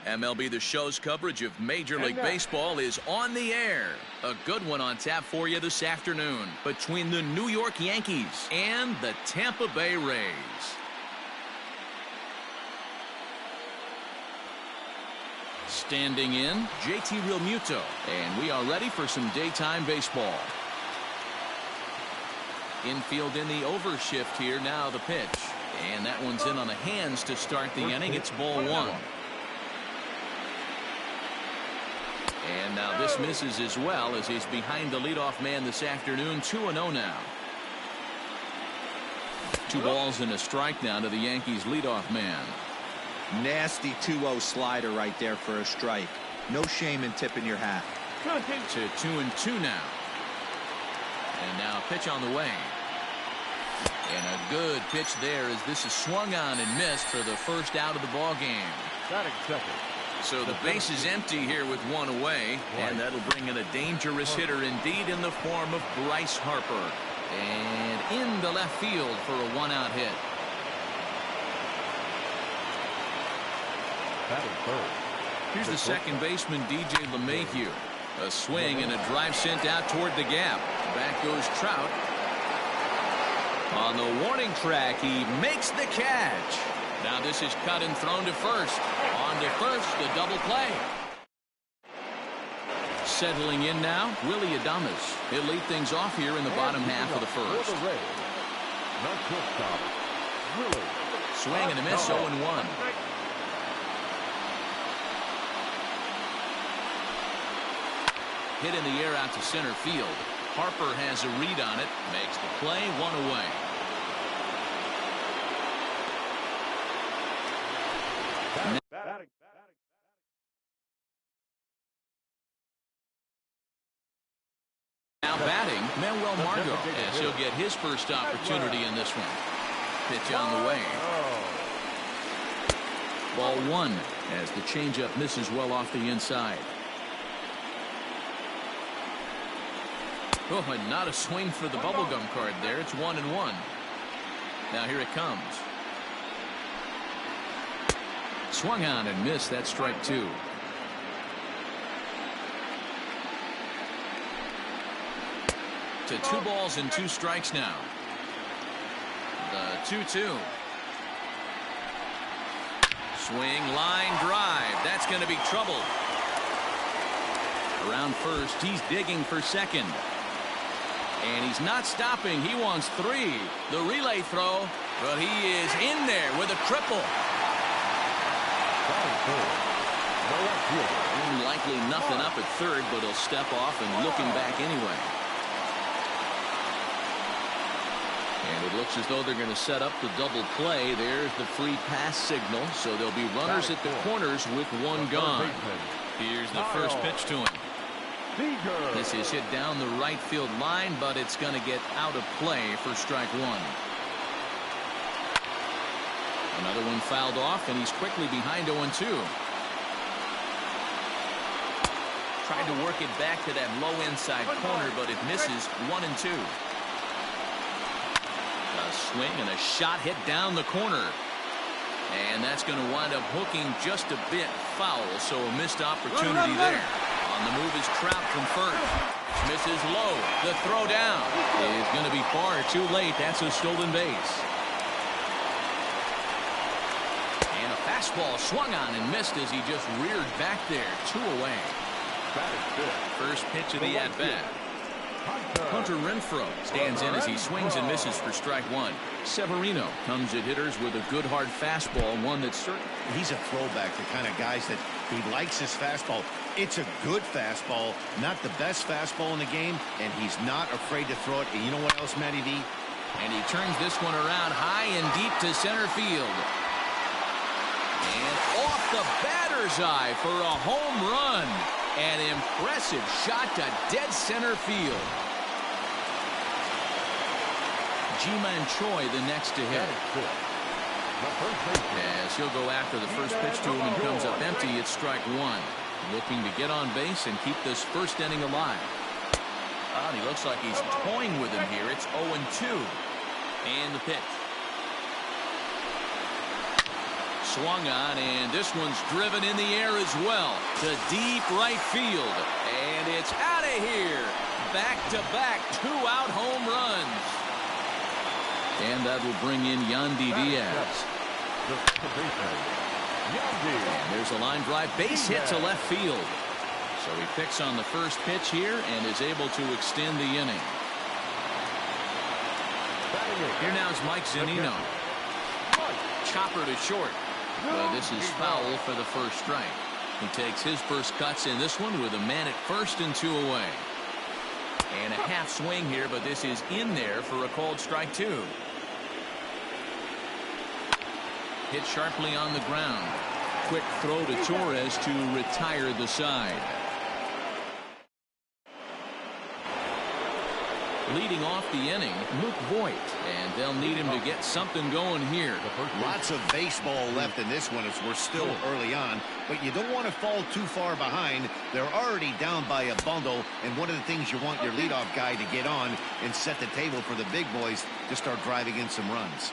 MLB The Show's coverage of Major League Baseball is on the air. A good one on tap for you this afternoon between the New York Yankees and the Tampa Bay Rays. Standing in, JT Realmuto, and we are ready for some daytime baseball. Infield in the overshift here. Now the pitch, and that one's in on the hands to start the inning. It's ball one. And now this misses as well as he's behind the leadoff man this afternoon. 2-0 now. 2 balls and a strike now to the Yankees leadoff man. Nasty 2-0 slider right there for a strike. No shame in tipping your hat. To 2-2 now. And now a pitch on the way. And a good pitch there as this is swung on and missed for the first out of the ball game. Batting second. So the base is empty here with 1 away, and that'll bring in a dangerous hitter indeed in the form of Bryce Harper. And in the left field for a 1-out hit. Batting third. Here's the second baseman, DJ LeMahieu. A swing and a drive sent out toward the gap. Back goes Trout. On the warning track, he makes the catch. Now this is cut and thrown to first. On to first, the double play. Settling in now, Willie Adames. He'll lead things off here in the bottom half of the first. Swing and a miss, 0-1. Hit in the air out to center field. Harper has a read on it, makes the play, 1 away. Now batting, Manuel Margot, as he'll get his first opportunity in this one. Pitch on the way. Ball 1 as the changeup misses well off the inside. Oh, and not a swing for the bubblegum card there. It's 1-1. Now here it comes. Swung on and missed. That's strike 2. To 2 balls and 2 strikes now. The 2-2. Swing, line drive. That's going to be trouble. Around first, he's digging for second. And he's not stopping. He wants 3. The relay throw, but he is in there with a triple. Likely nothing up at third, but he'll step off and looking back anyway. And it looks as though they're going to set up the double play. There's the free pass signal, so there'll be runners at the corners with 1 gone. Here's the first pitch to him. This is hit down the right field line, but it's going to get out of play for strike 1. Another one fouled off, and he's quickly behind 0-2. Tried to work it back to that low inside corner, but it misses. 1-2. A swing and a shot hit down the corner. And that's going to wind up hooking just a bit foul, so a missed opportunity there. On the move is Trout from first. Misses low. The throw down is going to be far too late. That's a stolen base. And a fastball swung on and missed as he just reared back there. 2 away. First pitch of the at-bat. Hunter Renfroe stands in as he swings and misses for strike 1. Severino comes at hitters with a good hard fastball, one that's certain. He's a throwback, the kind of guys that he likes his fastball. It's a good fastball, not the best fastball in the game, and he's not afraid to throw it. And you know what else, Matty D? And he turns this one around high and deep to center field. And off the batter's eye for a home run. An impressive shot to dead center field. Ji-Man Choi the next to hit. As he'll go after the first pitch to him and comes up empty, it's strike 1. Looking to get on base and keep this first inning alive. And he looks like he's toying with him here. It's 0-2. And the pitch. Swung on, and this one's driven in the air as well to deep right field. And it's out of here. Back-to-back two-out home runs. And that will bring in Yandy Diaz. And there's a line drive base hit to left field. So he picks on the first pitch here and is able to extend the inning. Here now is Mike Zunino. Chopper to short. Well, this is foul for the first strike. He takes his first cuts in this one with a man at first and 2 away. And a half swing here, but this is in there for a called strike 2. Hit sharply on the ground. Quick throw to Torres to retire the side. Leading off the inning, Luke Voigt, and they'll need him to get something going here. Lots of baseball left in this one as we're still early on, but you don't want to fall too far behind. They're already down by a bundle, and one of the things you want your leadoff guy to get on and set the table for the big boys to start driving in some runs.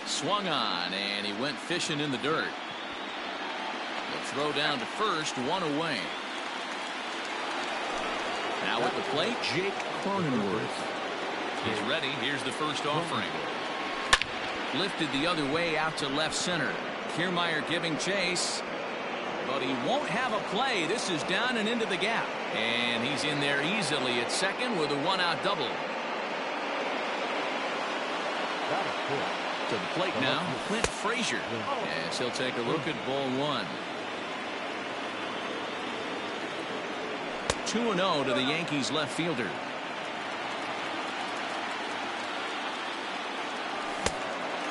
Swung on, and he went fishing in the dirt. The throw down to first, 1 away. Now at the plate, Jake Cronenworth. He's ready. Here's the first offering. Lifted the other way out to left center. Kiermaier giving chase. But he won't have a play. This is down and into the gap. And he's in there easily at second with a 1-out double. To the plate now, Clint Frazier. As he'll take a look at ball 1. 2-0 to the Yankees left fielder.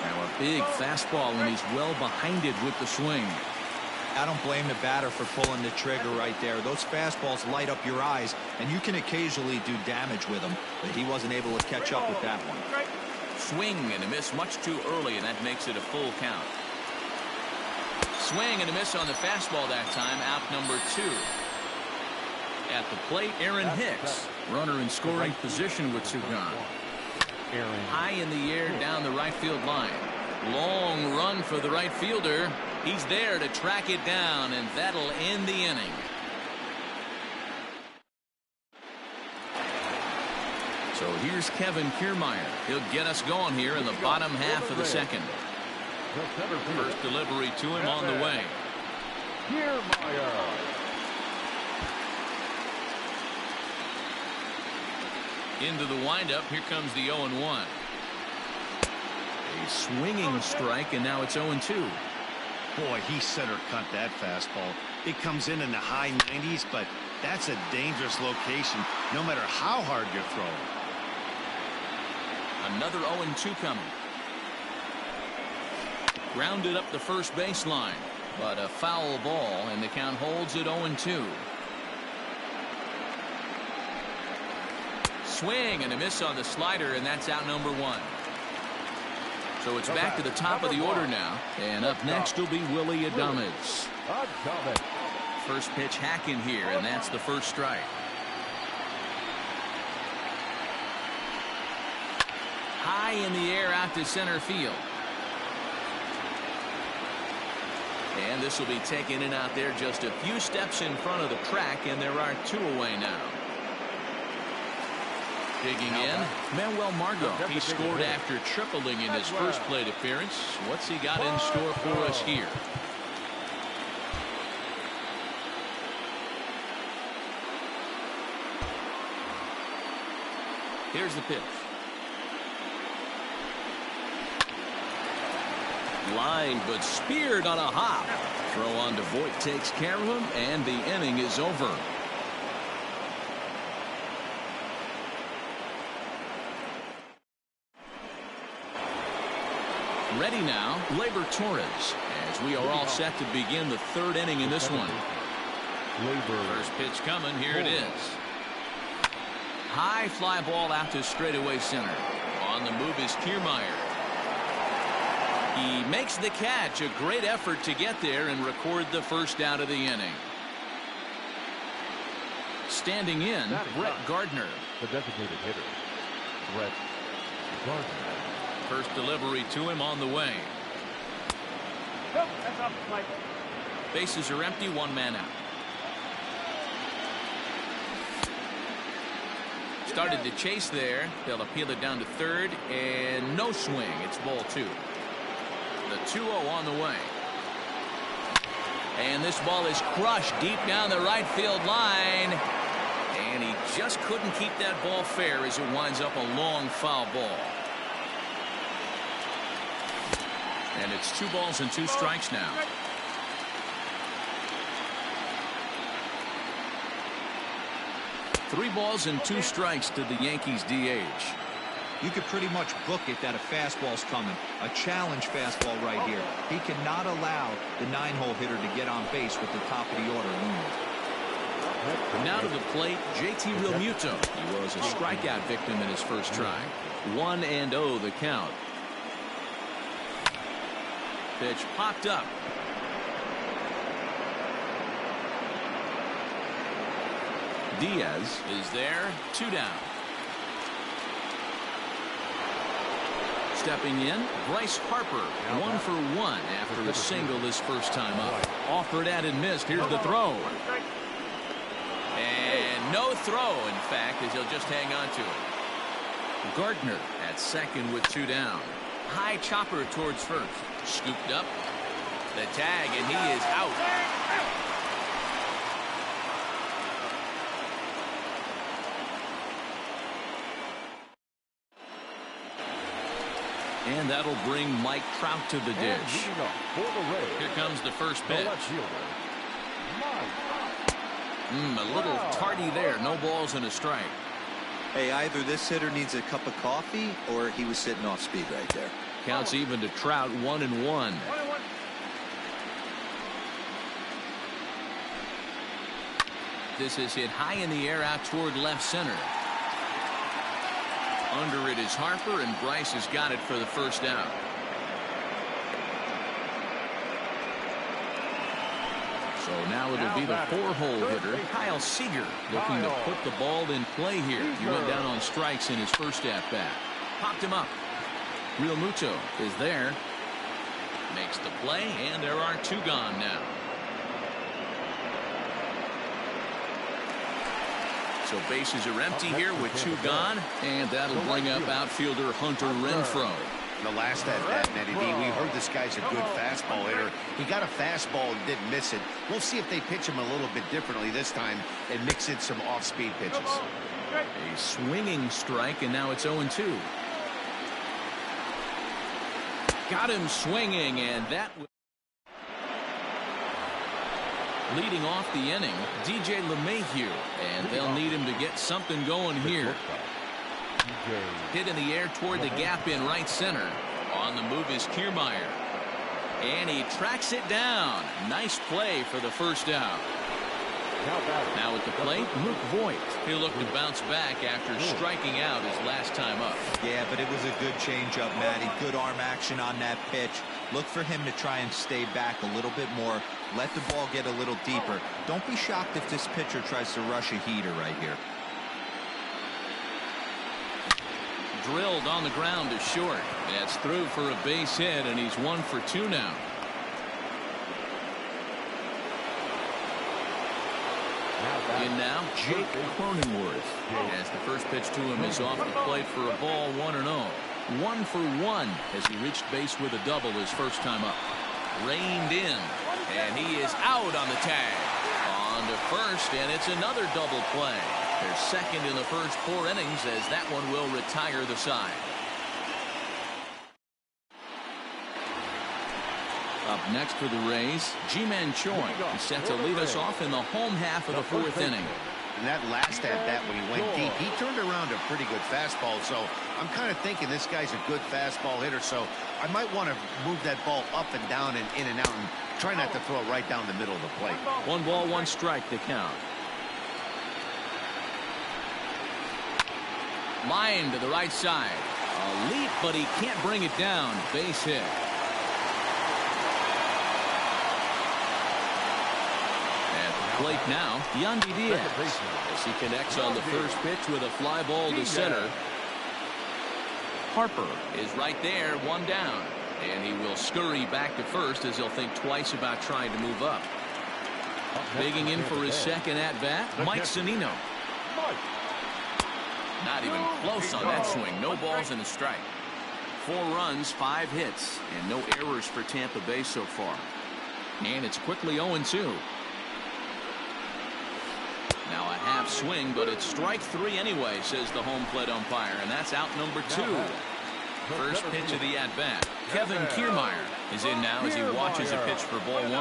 Now a big fastball, and he's well behind it with the swing. I don't blame the batter for pulling the trigger right there. Those fastballs light up your eyes, and you can occasionally do damage with them, but he wasn't able to catch up with that one. Swing and a miss much too early, and that makes it a full count. Swing and a miss on the fastball that time, out number 2. At the plate, Aaron Hicks, runner in scoring position with two gone. High in the air down the right field line. Long run for the right fielder. He's there to track it down, and that'll end the inning. So here's Kevin Kiermaier. He'll get us going here in the bottom half of the second. First delivery to him on the way. Kiermaier. Into the windup. Here comes the 0-1. A swinging strike, and now it's 0-2. Boy, he center cut that fastball. It comes in the high 90s, but that's a dangerous location no matter how hard you're throwing. Another 0-2 coming. Grounded up the first baseline, but a foul ball, and the count holds at 0-2. Swing and a miss on the slider, and that's out number 1. So it's back to the top of the order now, and up next will be Willie Adames. First pitch hacking here, and that's the first strike. High in the air out to center field. And this will be taken in out there just a few steps in front of the track, and there are 2 away now. Digging in, Manuel Margot. He scored after tripling in his first plate appearance. What's he got in store for us here? Here's the pitch. Line, but speared on a hop. Throw on to Voigt takes care of him, and the inning is over. Ready now, Gleyber Torres, as we are all set to begin the 3rd inning in this one. First pitch coming, here it is. High fly ball out to straightaway center. On the move is Kiermaier. He makes the catch, a great effort to get there and record the first out of the inning. Standing in, Brett Gardner. The designated hitter, Brett Gardner. First delivery to him on the way. Bases are empty, one man out. Started to chase there. They'll appeal it down to third, and no swing. It's ball 2. The 2-0 on the way. And this ball is crushed deep down the right field line. And he just couldn't keep that ball fair as it winds up a long foul ball. And it's 2 balls and 2 strikes now. Three balls and 2 strikes to the Yankees DH. You could pretty much book it that a fastball's coming. A challenge fastball right here. He cannot allow the 9-hole hitter to get on base with the top of the order looming. Now to the plate, JT Realmuto. He was a strikeout victim in his first try. 1-0 the count. Pitch popped up. Diaz is there, 2 down. Stepping in, Bryce Harper, 1 for 1 after a single his first time up. Offered at and missed. Here's the throw. And no throw, in fact, as he'll just hang on to it. Gardner at second with 2 down. High chopper towards first. Scooped up. The tag, and he is out. And that'll bring Mike Trout to the dish. Here comes the first pitch. A little tardy there. No balls and a strike. Hey, either this hitter needs a cup of coffee or he was sitting off speed right there. Counts even to Trout, 1-1. This is hit high in the air out toward left center. Under it is Harper, and Bryce has got it for the first out. So now it'll be the 4-hole hitter, Kyle Seager, looking to put the ball in play here. He went down on strikes in his first at-bat. Popped him up. Realmuto is there. Makes the play, and there are 2 gone now. So bases are empty here with 2 gone, and that'll bring up outfielder Hunter Renfroe. The last at-bat, Nettie B, we heard this guy's a good fastball hitter. He got a fastball and didn't miss it. We'll see if they pitch him a little bit differently this time and mix in some off-speed pitches. A swinging strike, and now it's 0-2. Got him swinging, and that leading off the inning, DJ LeMahieu, and they'll need him to get something going here. Hit in the air toward the gap in right center. On the move is Kiermaier, and he tracks it down. Nice play for the first out. Now at the plate, Luke Voigt. He'll look to bounce back after striking out his last time up. Yeah, but it was a good changeup, Matty. Good arm action on that pitch. Look for him to try and stay back a little bit more. Let the ball get a little deeper. Don't be shocked if this pitcher tries to rush a heater right here. Drilled on the ground to short. That's through for a base hit, and he's 1 for 2 now. In now, Jake Cronenworth. As the first pitch to him is off the plate for a ball, 1-0. 1 for 1 as he reached base with a double his first time up. Reined in, and he is out on the tag. On to first, and it's another double play. They're second in the first 4 innings as that one will retire the side. Up next for the Rays, Ji-Man Choi is set to lead us off in the home half of the 4th inning. And that last at-bat when he went deep, he turned around a pretty good fastball. So I'm kind of thinking this guy's a good fastball hitter. So I might want to move that ball up and down and in and out and try not to throw it right down the middle of the plate. 1 ball, 1 strike to count. Line to the right side. A leap, but he can't bring it down. Base hit. Plate now, Yandy Diaz, as he connects on the first pitch with a fly ball to center. Harper is right there, 1 down, And he will scurry back to first as he'll think twice about trying to move up. Digging in for his second at-bat, Mike Zunino. Not even close on that swing. No balls and a strike. 4 runs, 5 hits, and no errors for Tampa Bay so far. And it's quickly 0-2. Now a half swing, but it's strike 3 anyway, says the home plate umpire, and that's out number 2. First pitch of the at-bat. Kevin Kiermaier is in now as he watches a pitch for ball 1.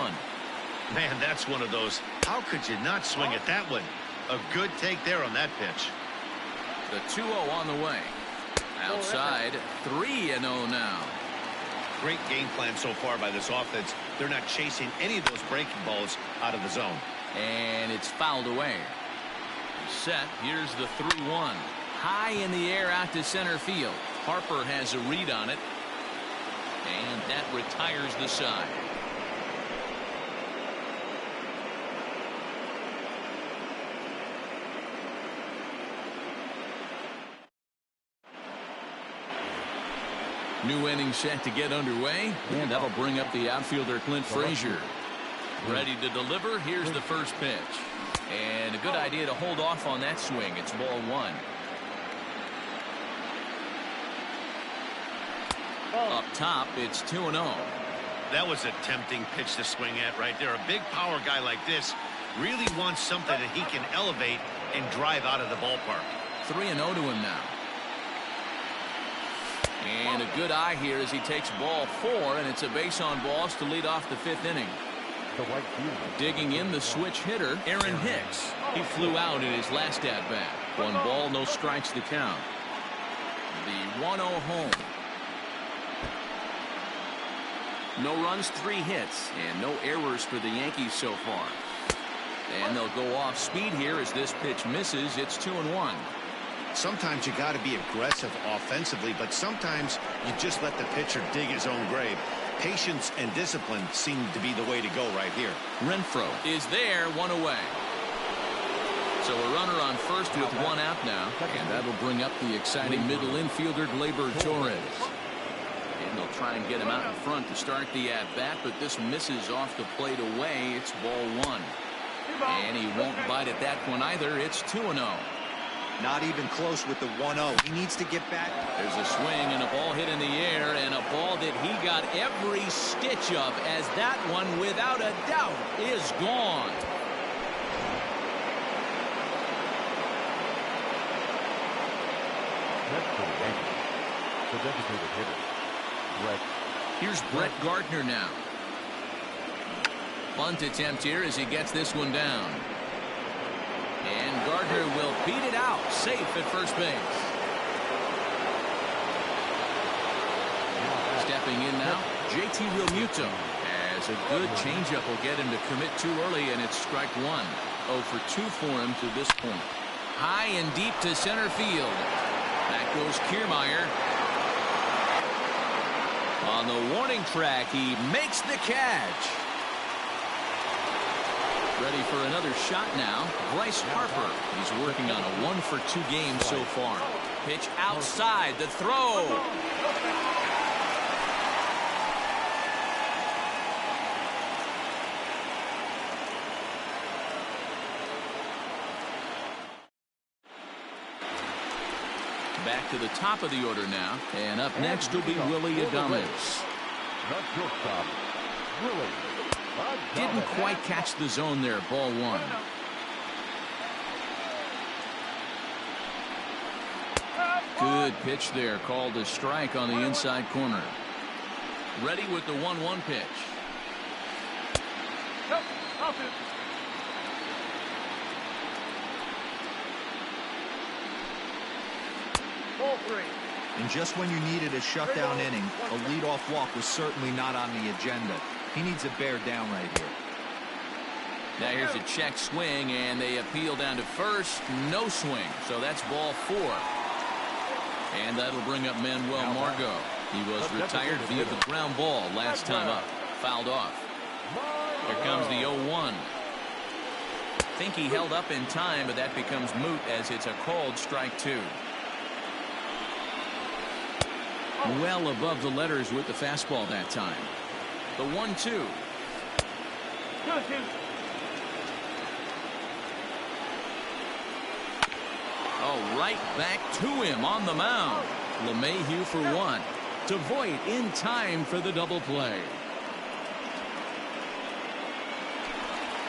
Man, that's one of those. How could you not swing at that one? A good take there on that pitch. The 2-0 on the way. Outside, 3-0 now. Great game plan so far by this offense. They're not chasing any of those breaking balls out of the zone. And it's fouled away. Set. Here's the 3-1. High in the air out to center field. Harper has a read on it. And that retires the side. New inning set to get underway, and that'll bring up the outfielder Clint Frazier. Ready to deliver. Here's the first pitch. And a good idea to hold off on that swing. It's ball 1. Up top, it's 2-0. That was a tempting pitch to swing at right there. A big power guy like this really wants something that he can elevate and drive out of the ballpark. 3-0 to him now. And a good eye here as he takes ball 4, and it's a base on balls to lead off the 5th inning. Digging in the switch hitter, Aaron Hicks. He flew out in his last at-bat. 1 ball, no strikes to count. The 1-0 home. No runs, 3 hits, and no errors for the Yankees so far. And they'll go off speed here as this pitch misses. It's 2-1. Sometimes you got to be aggressive offensively, but sometimes you just let the pitcher dig his own grave. Patience and discipline seem to be the way to go right here. Renfroe is there, 1 away. So a runner on first with 1 out now, and that'll bring up the exciting middle infielder Gleyber Torres. And they'll try and get him out in front to start the at-bat, but this misses off the plate away. It's ball 1. And he won't bite at that one either. It's 2-0. Not even close with the 1-0. He needs to get back. There's a swing and a ball hit in the air, and a ball that he got every stitch of, as that one, without a doubt, is gone. The designated hitter, Brett. Here's Brett Gardner now. Bunt attempt here as he gets this one down. And Gardner will beat it out, safe at first base. Stepping in now, JT Realmuto. As a good changeup will get him to commit too early, and it's strike 1. 0 for 2 for him to this point. High and deep to center field. Back goes Kiermaier. On the warning track, he makes the catch. Ready for another shot now. Bryce Harper. He's working on a 1 for 2 game so far. Pitch outside. The throw. Back to the top of the order now. And up next will be Willie Adames. Didn't quite catch the zone there. Ball 1. Good pitch there. Called a strike on the inside corner. Ready with the 1-1 pitch. Ball 3. And just when you needed a shutdown inning, a leadoff walk was certainly not on the agenda. He needs to bear down right here. Now here's a check swing, and they appeal down to first. No swing, so that's ball 4. And that'll bring up Manuel Margot. He was retired via the ground ball last time up. Fouled off. Here comes the 0-1. Think he held up in time, but that becomes moot as it's a called strike 2. Well above the letters with the fastball that time. The 1-2. Oh, right back to him on the mound. LeMahieu for one. To Voit in time for the double play.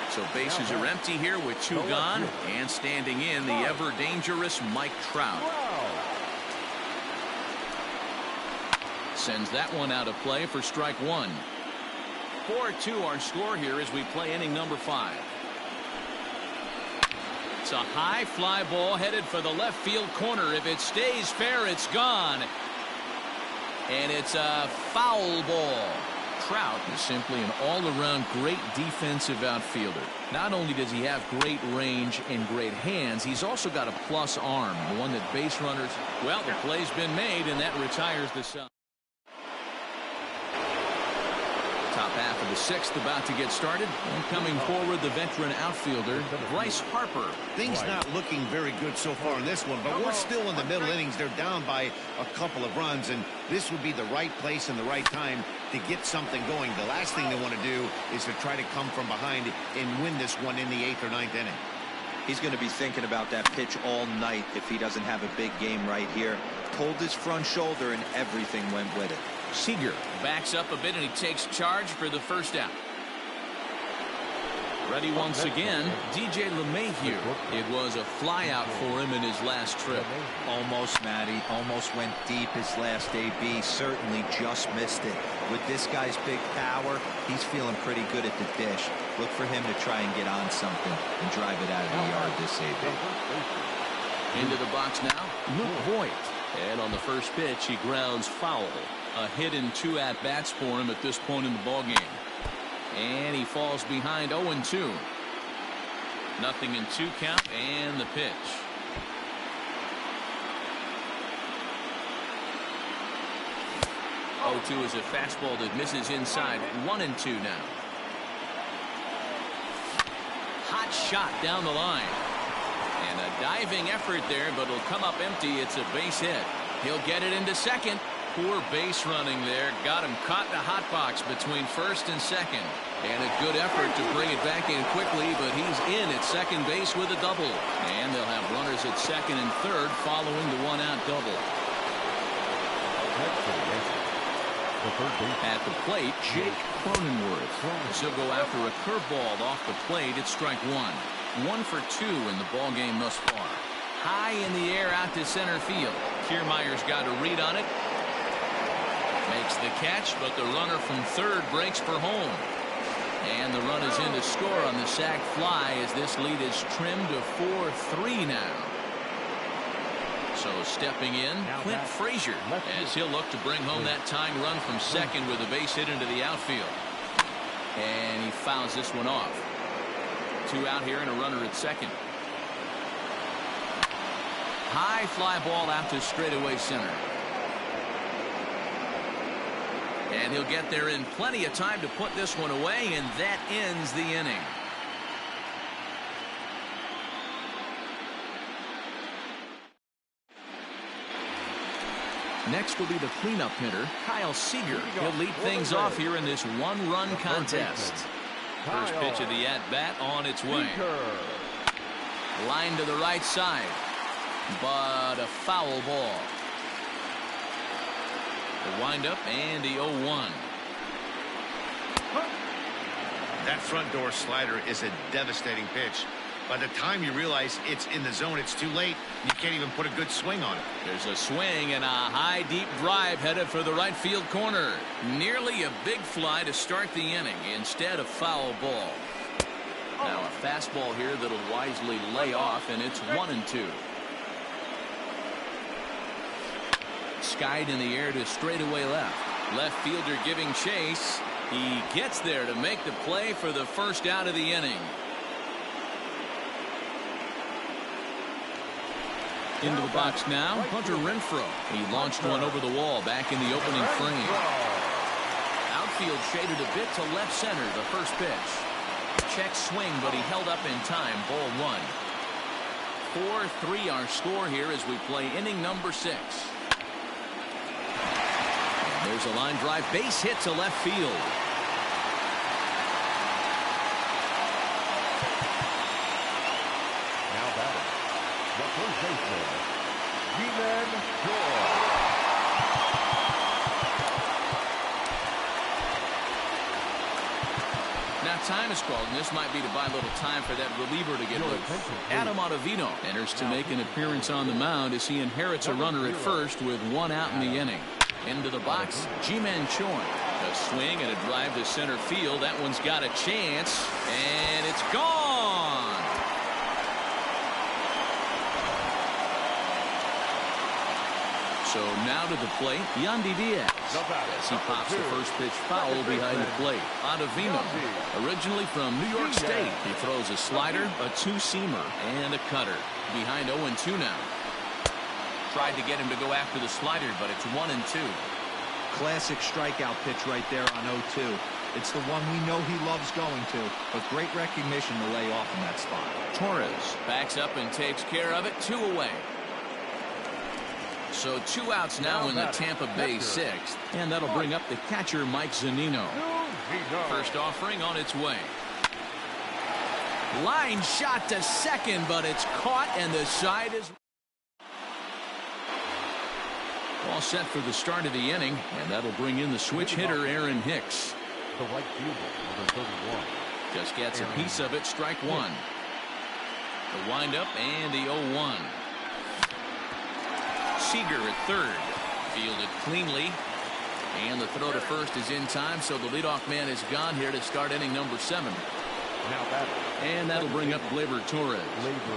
So bases are empty here with two gone, and standing in the ever dangerous Mike Trout. Sends that one out of play for strike one. 4-2 our score here as we play inning number 5. It's a high fly ball headed for the left field corner. If it stays fair, it's gone. And it's a foul ball. Trout is simply an all-around great defensive outfielder. Not only does he have great range and great hands, he's also got a plus arm, the one that base runners. Well, the play's been made, and that retires the side. Top half of the 6th about to get started. And coming forward, the veteran outfielder, Bryce Harper. Things not looking very good so far in this one, but we're still in the middle innings. They're down by a couple of runs, and this would be the right place and the right time to get something going. The last thing they want to do is to try to come from behind and win this one in the 8th or 9th inning. He's going to be thinking about that pitch all night if he doesn't have a big game right here. Pulled his front shoulder, and everything went with it. Seager backs up a bit, and he takes charge for the first out. Ready once again, DJ LeMahieu. It was a fly out for him in his last trip. Almost, Matty. Almost went deep his last AB. Certainly just missed it. With this guy's big power, he's feeling pretty good at the dish. Look for him to try and get on something and drive it out of the yard this AB. Into the box now, Luke Voit. And on the first pitch, he grounds foul. A hit and 2 at-bats for him at this point in the ballgame. And he falls behind 0-2. Nothing in 2 count, and the pitch. Oh, 2 is a fastball that misses inside. 1-2 now. Hot shot down the line. And a diving effort there, but it'll come up empty. It's a base hit. He'll get it into second. Poor base running there. Got him caught in a hot box between first and second. And a good effort to bring it back in quickly, but he's in at second base with a double. And they'll have runners at second and third following the 1-out double. At the plate, Jake Cronenworth. He'll go after a curveball off the plate at strike 1. 1 for 2 in the ballgame thus far. High in the air out to center field. Kiermaier's got a read on it. Makes the catch, but the runner from third breaks for home. And the run is in to score on the sac fly as this lead is trimmed to 4-3 now. So stepping in, Clint Frazier, as he'll look to bring home that tying run from second with a base hit into the outfield. And he fouls this one off. 2 out here and a runner at second. High fly ball out to straightaway center. And he'll get there in plenty of time to put this one away, and that ends the inning. Next will be the cleanup hitter, Kyle Seager. He'll lead things off here in this 1-run contest. First pitch of the at-bat on its way. Line to the right side, but a foul ball. The windup and the 0-1. That front door slider is a devastating pitch. By the time you realize it's in the zone, it's too late. You can't even put a good swing on it. There's a swing and a high deep drive headed for the right field corner. Nearly a big fly to start the inning. Instead, a foul ball. Now a fastball here that'll wisely lay off, and it's 1-2. Skied in the air to straightaway left. Left fielder giving chase. He gets there to make the play for the first out of the inning. Into the box now, Hunter Renfroe. He launched one over the wall back in the opening frame. Outfield shaded a bit to left center, the first pitch. Check swing, but he held up in time. Ball 1. 4-3 our score here as we play inning number 6. There's a line drive base hit to left field. Now batting, the first baseman, game6. Now time is called, and this might be to buy a little time for that reliever to get loose. Adam Ottavino enters to make an appearance on the mound as he inherits a runner at first with 1 out in the inning. Into the box, Ji-Man Choi. A swing and a drive to center field. That one's got a chance, and it's gone. So now to the plate, Yandy Diaz. As he pops the first pitch foul behind the plate. Ottavino, originally from New York State. He throws a slider, a two-seamer, and a cutter. Behind 0-2 now. Tried to get him to go after the slider, but it's 1-2. Classic strikeout pitch right there on 0-2. It's the one we know he loves going to, but great recognition to lay off in that spot. Torres backs up and takes care of it. 2 away. So 2 outs now in the Tampa Bay 6th, and that'll bring up the catcher Mike Zunino. First offering on its way. Line shot to second, but it's caught, and the side is all set for the start of the inning, and that'll bring in the switch hitter Aaron Hicks. The right fielder, number 31. Just gets a piece of it. Strike 1. The windup and the 0-1. Seager at third. Fielded cleanly. And the throw to first is in time, so the leadoff man is gone here to start inning number 7. And that'll bring up Gleyber Torres.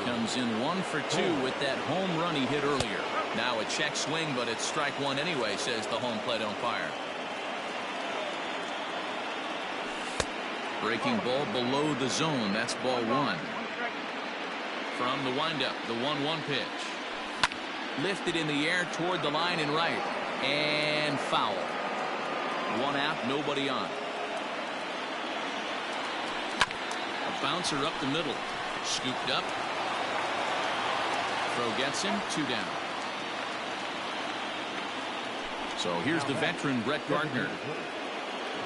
Comes in 1 for 2 with that home run he hit earlier. Now a check swing, but it's strike 1 anyway, says the home plate umpire. Breaking ball below the zone. That's ball 1. From the windup, the 1-1 pitch. Lifted in the air toward the line and right. And foul. 1 out, nobody on. A bouncer up the middle. Scooped up. Throw gets him. 2 down. So here's the veteran Brett Gardner.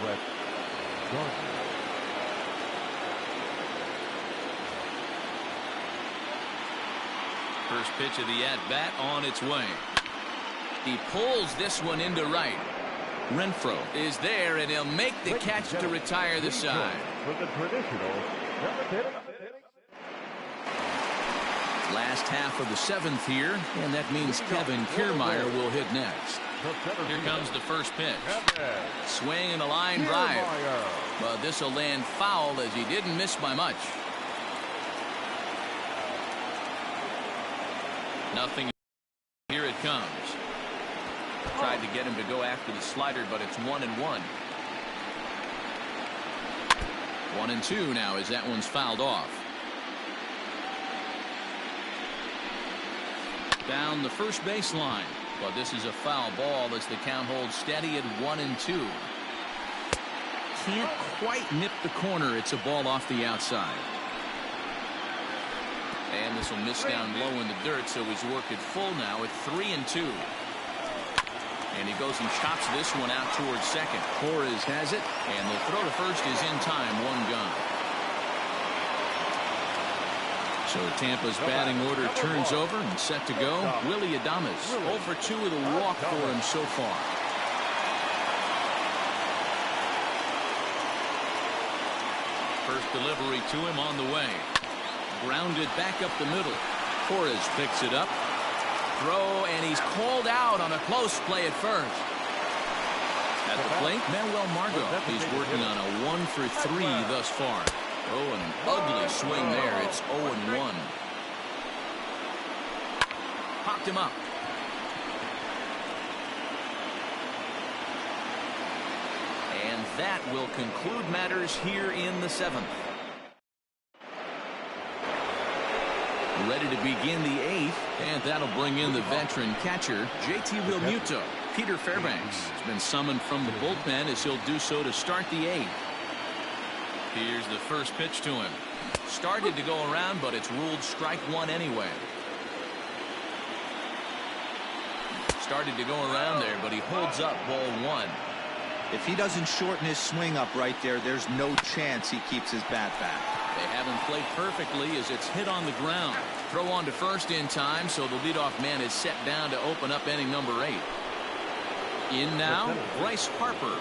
Brett Gardner. First pitch of the at-bat on its way. He pulls this one into right. Renfroe is there, and he'll make the catch to retire the side. For the traditional Last half of the 7th here, and that means Kevin Kiermaier will hit next. Here comes the first pitch. Swing and a line drive. But this will land foul as he didn't miss by much. Nothing. Here it comes. Tried to get him to go after the slider, but it's 1-1. 1-2 now as that one's fouled off. Down the first baseline. But this is a foul ball as the count holds steady at 1-2. Can't quite nip the corner. It's a ball off the outside. And this will miss down low in the dirt, so he's working full now at 3-2. And he goes and chops this one out towards second. Torres has it, and the throw to first is in time. 1 gone. So Tampa's batting order turns over and set to go. Willy Adames 0 for 2 with a walk for him so far. First delivery to him on the way. Grounded back up the middle. Torres picks it up. Throw, and he's called out on a close play at first. At the plate, Manuel Margot. He's working on a 1 for 3 thus far. Oh, an ugly swing there. It's 0-1. Popped him up. And that will conclude matters here in the 7th. Ready to begin the 8th, and that'll bring in the veteran catcher, JT Realmuto. Peter Fairbanks has been summoned from the bullpen as he'll do so to start the 8th. Here's the first pitch to him. Started to go around, but it's ruled strike 1 anyway. Started to go around there, but he holds up ball one. If he doesn't shorten his swing up right there, there's no chance he keeps his bat back. They haven't played perfectly as it's hit on the ground. Throw on to first in time, so the leadoff man is set down to open up inning number 8. In now, Bryce Harper.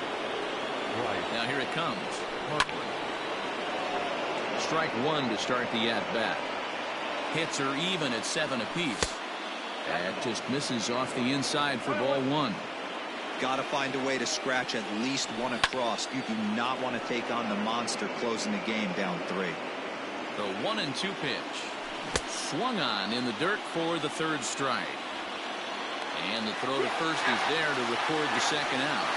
Now here it comes. Strike one to start the at-bat. Hits are even at 7 apiece. That just misses off the inside for ball one. Got to find a way to scratch at least one across. You do not want to take on the monster closing the game down 3. The 1-2 pitch. Swung on in the dirt for the 3rd strike. And the throw to first is there to record the 2nd out.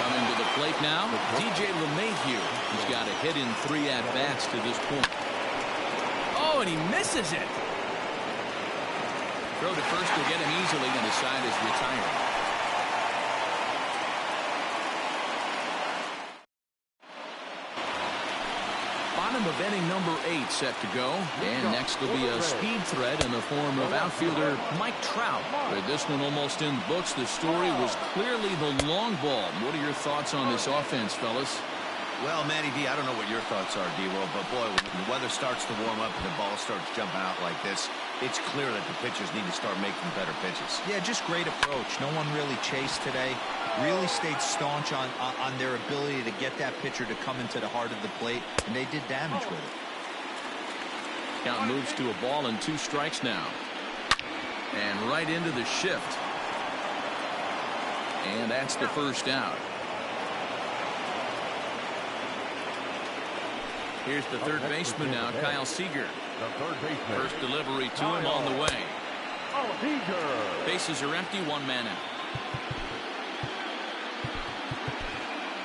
Coming to the plate now, DJ LeMahieu. He's got a hit in 3 at-bats to this point. Oh, and he misses it. Throw to first will get him easily, and the side is retired. Bottom of inning number 8 set to go. And next will be a speed threat in the form of outfielder Mike Trout. With this one almost in the books, the story was clearly the long ball. What are your thoughts on this offense, fellas? Well, Matty V, I don't know what your thoughts are, D-World, but boy, when the weather starts to warm up and the ball starts jumping out like this, it's clear that the pitchers need to start making better pitches. Yeah, just great approach. No one really chased today. Really stayed staunch on their ability to get that pitcher to come into the heart of the plate, and they did damage with it. Count moves to a ball and 2 strikes now. And right into the shift. And that's the 1st out. Here's the 3rd baseman now, Kyle Seager. The 3rd baseman. First delivery to him on the way. Bases are empty, 1 man out.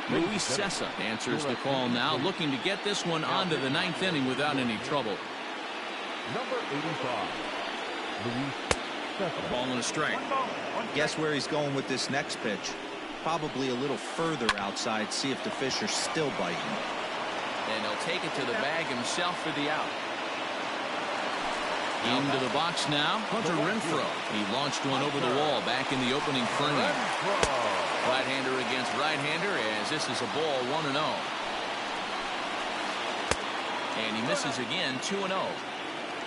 Luis Sessa answers the call now, looking to get this one onto the 9th inning without any trouble. Number 85, Luis Sessa. A ball and a strike. Guess where he's going with this next pitch? Probably a little further outside, see if the fish are still biting. And he'll take it to the bag himself for the out. Into the box now, Hunter Renfroe. He launched one over the wall back in the opening frame. Right-hander against right-hander as this is a ball 1-0. And he misses again, 2-0.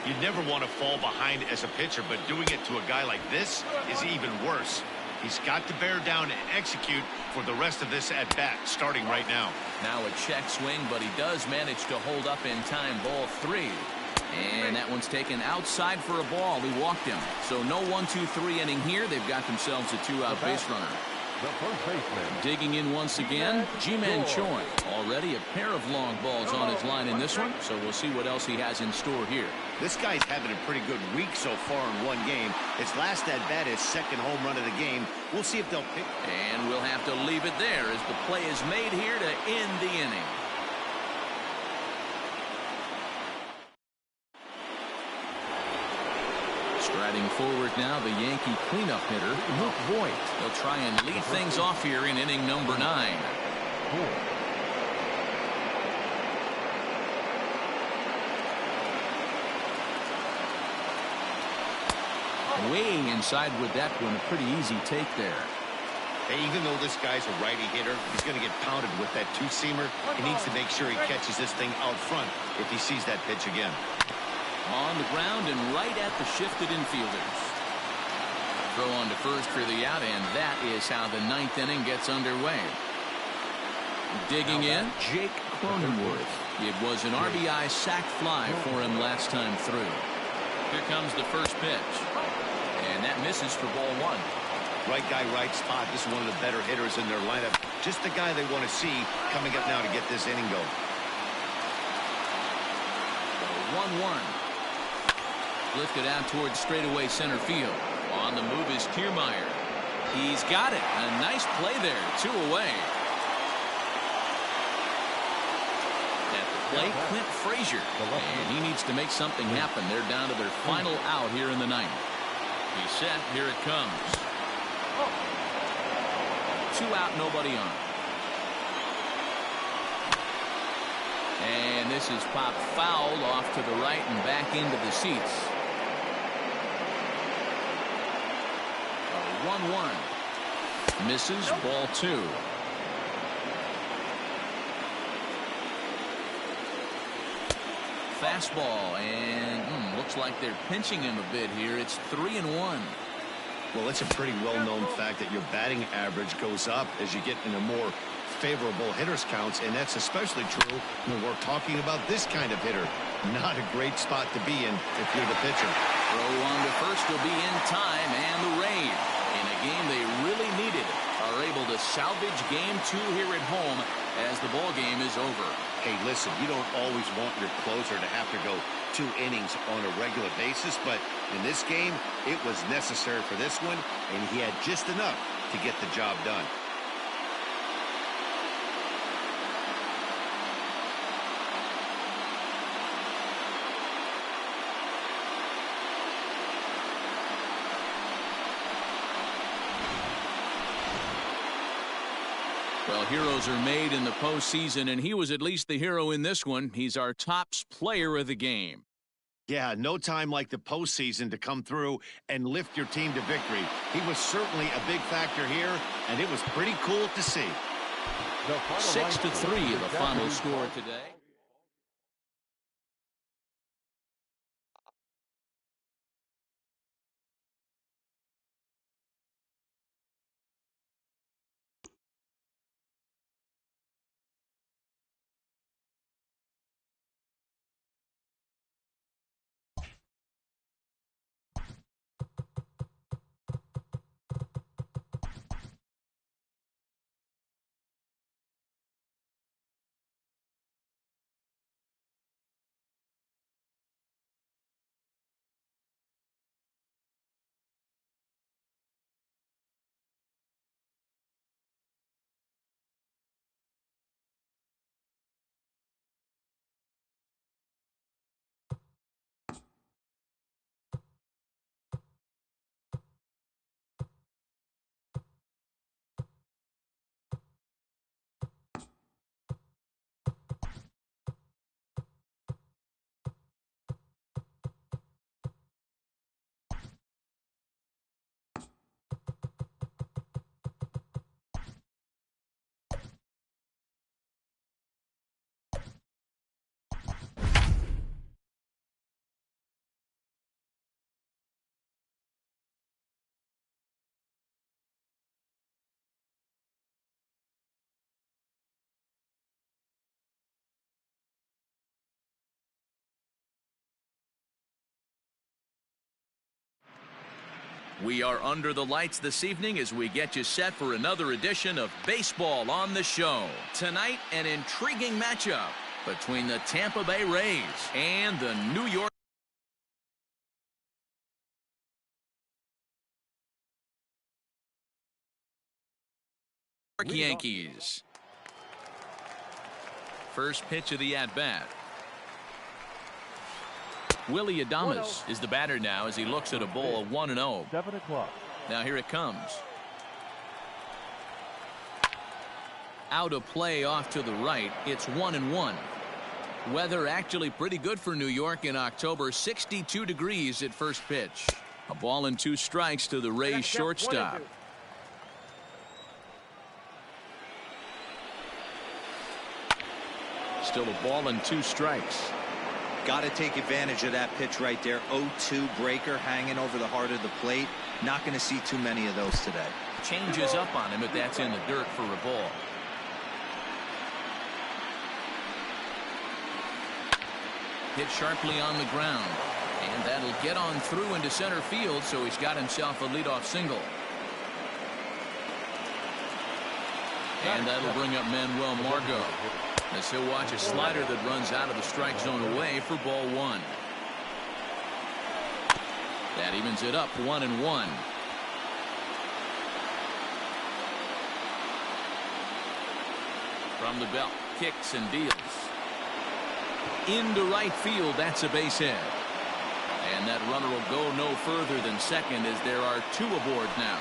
You never want to fall behind as a pitcher, but doing it to a guy like this is even worse. He's got to bear down and execute for the rest of this at-bat, starting right now. Now a check swing, but he does manage to hold up in time, ball 3. And that one's taken outside for a ball. He walked him. So no 1-2-3 inning here. They've got themselves a 2-out base runner. The 1st baseman. Digging in once again, Ji-Man Choi. Already a pair of long balls on his line in this one, so we'll see what else he has in store here. This guy's having a pretty good week so far in 1 game. His last at-bat, his 2nd home run of the game. We'll see if they'll pick. And we'll have to leave it there as the play is made here to end the inning. Striding forward now, the Yankee cleanup hitter, Luke Voigt. They'll try and lead things off here in inning number 9. Way inside with that one, a pretty easy take there. Hey, even though this guy's a righty hitter, he's going to get pounded with that 2-seamer. He needs to make sure he catches this thing out front if he sees that pitch again. On the ground and right at the shifted infielders. Throw on to first for the out, and that is how the 9th inning gets underway. Digging in, Jake Cronenworth. It was an RBI sac fly for him last time through. Here comes the first pitch. And that misses for ball 1. Right guy, right spot. This is one of the better hitters in their lineup. Just the guy they want to see coming up now to get this inning going. 1-1. Lifted out towards straightaway center field. On the move is Kiermaier. He's got it. A nice play there. 2 away. At the plate, Clint Frazier. And he needs to make something happen. They're down to their final out here in the 9th. He's set. Here it comes. 2 out, nobody on. And this is popped foul off to the right and back into the seats. 1-1. Misses. Ball 2. Fastball, and looks like they're pinching him a bit here. It's 3-1. Well, it's a pretty well-known fact that your batting average goes up as you get into more favorable hitters counts, and that's especially true when we're talking about this kind of hitter. Not a great spot to be in if you're the pitcher. Throw on to first will be in time, and the Rays, in a game they really needed, are able to salvage game 2 here at home as the ball game is over. Hey, listen, you don't always want your closer to have to go 2 innings on a regular basis, but in this game, it was necessary for this one, and he had just enough to get the job done. Well, heroes are made in the postseason, and he was at least the hero in this one. He's our top player of the game. Yeah, no time like the postseason to come through and lift your team to victory. He was certainly a big factor here, and it was pretty cool to see. 6-3, the final score today. We are under the lights this evening as we get you set for another edition of Baseball on the Show. Tonight, an intriguing matchup between the Tampa Bay Rays and the New York Yankees. First pitch of the at-bat. Willie Adames is the batter now as he looks at a ball of 1-0. 7 o'clock. Now here it comes. Out of play off to the right. It's 1-1. Weather actually pretty good for New York in October. 62 degrees at first pitch. A ball and 2 strikes to the Rays shortstop. Still a ball and 2 strikes. Got to take advantage of that pitch right there. 0-2 breaker hanging over the heart of the plate. Not going to see too many of those today. Changes up on him, but that's in the dirt for a ball. Hit sharply on the ground. And that'll get on through into center field, so he's got himself a leadoff single. And that'll bring up Manuel Margot, as he'll watch a slider that runs out of the strike zone away for ball 1. That evens it up 1-1. From the belt, kicks and deals. Into right field, that's a base hit. And that runner will go no further than second as there are 2 aboard now.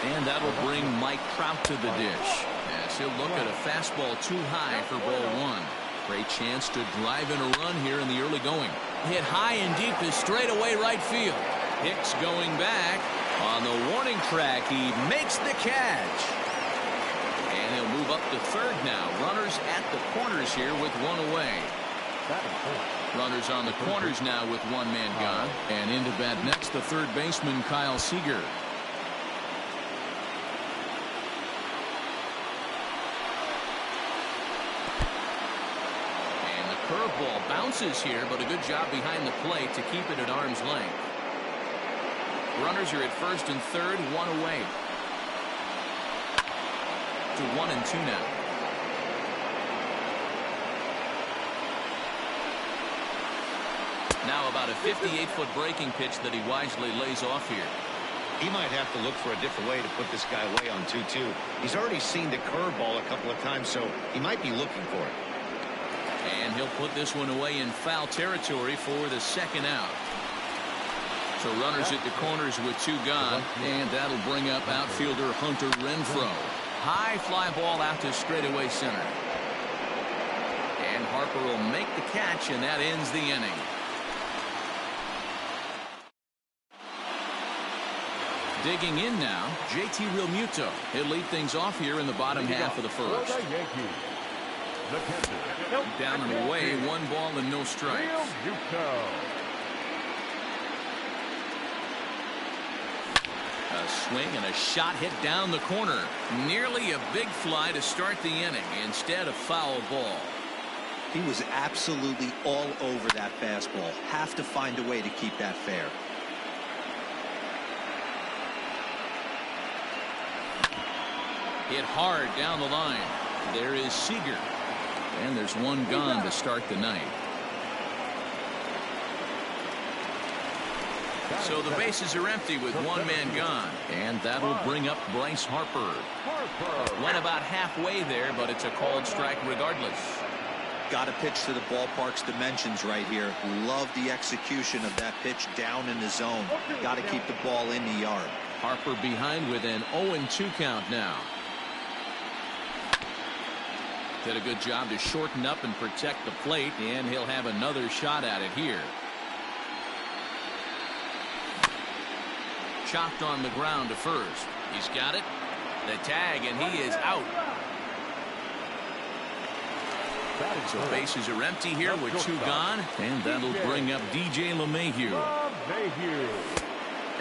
And that'll bring Mike Trout to the dish, as he'll look at a fastball too high for ball 1. Great chance to drive in a run here in the early going. Hit high and deep to straightaway right field. Hicks going back, On the warning track, he makes the catch. And he'll move up to third now. Runners at the corners here with one away. Runners on the corners now with one man gone. And into bat next, the third baseman, Kyle Seager. And the curveball bounces here, but a good job behind the plate to keep it at arm's length. Runners are at first and third, one away. To 1-2 now. Now about a 58-foot breaking pitch that he wisely lays off here. He might have to look for a different way to put this guy away on 2-2. He's already seen the curveball a couple of times, so he might be looking for it. And he'll put this one away in foul territory for the second out. So runners at the corners with two gone, and that'll bring up outfielder Hunter Renfroe. High fly ball out to straightaway center. And Harper will make the catch, and that ends the inning. Digging in now, JT Realmuto. He'll lead things off here in the bottom half of the first. Down and away, one ball and no strikes. A swing and a shot hit down the corner. Nearly a big fly to start the inning. Instead, a foul ball. He was absolutely all over that fastball. Have to find a way to keep that fair. Hit hard down the line. There is Seager. And there's one gone to start the night. So the bases are empty with one man gone. And that'll bring up Bryce Harper. Went about halfway there, but it's a called strike regardless. Got to pitch to the ballpark's dimensions right here. Love the execution of that pitch down in the zone. Got to keep the ball in the yard. Harper behind with an 0-2 count now. Did a good job to shorten up and protect the plate, and he'll have another shot at it here. Chopped on the ground to first. He's got it. The tag, and he is out. So bases are empty here with two gone, and that'll bring up DJ LeMahieu.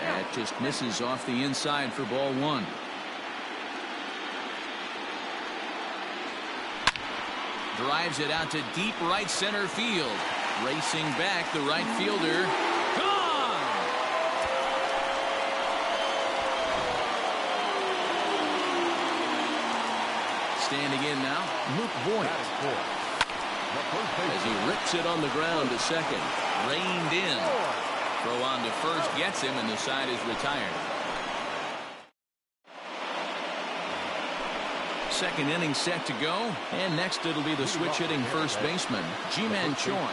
That just misses off the inside for ball one. Drives it out to deep right center field. Racing back, the right fielder. Gone! Standing in now, Luke Voigt. As he rips it on the ground to second. Reined in. Throw on to first gets him, and the side is retired. Second inning set to go, and next it'll be the switch-hitting first baseman, Ji-Man Choi.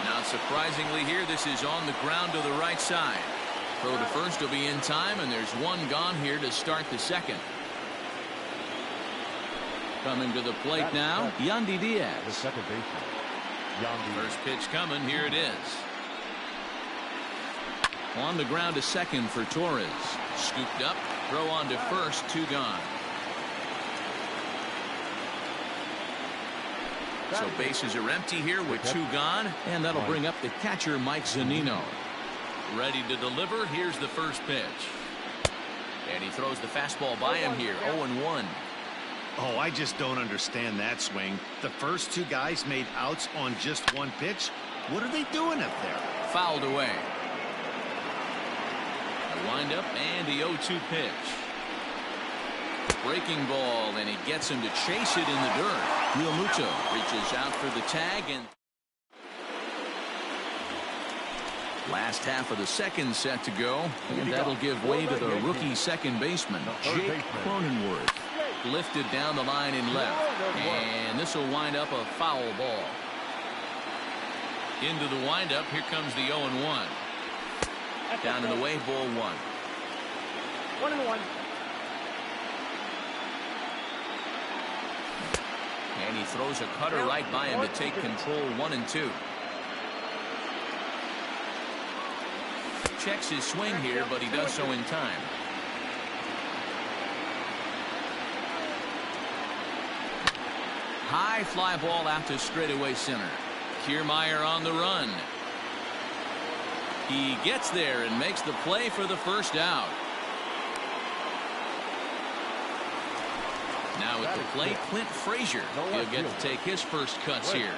Not surprisingly here, this is on the ground to the right side. Throw to first will be in time, and there's one gone here to start the second. Coming to the plate now, Yandy Diaz. The second baseman. First pitch coming, here it is. On the ground to second for Torres. Scooped up, throw on to first, two gone. So bases are empty here with two gone, and that'll bring up the catcher, Mike Zunino. Ready to deliver, here's the first pitch. And he throws the fastball by him here, 0-1. Oh, I just don't understand that swing. The first two guys made outs on just one pitch. What are they doing up there? Fouled away. The windup and the 0-2 pitch. Breaking ball, and he gets him to chase it in the dirt. Realmuto reaches out for the tag, and last half of the second set to go, and that'll give way to the rookie second baseman, Jake Cronenworth. Lifted down the line in left, and this will wind up a foul ball. Into the windup, here comes the 0-1. Down in the way, ball one. 1-1. And he throws a cutter right by him to take control, 1-2. checks his swing here, but he does so in time. High fly ball out to straightaway center. Kiermaier on the run. He gets there and makes the play for the first out. Now at the plate, Clint Frazier. He'll get to take his first cuts here.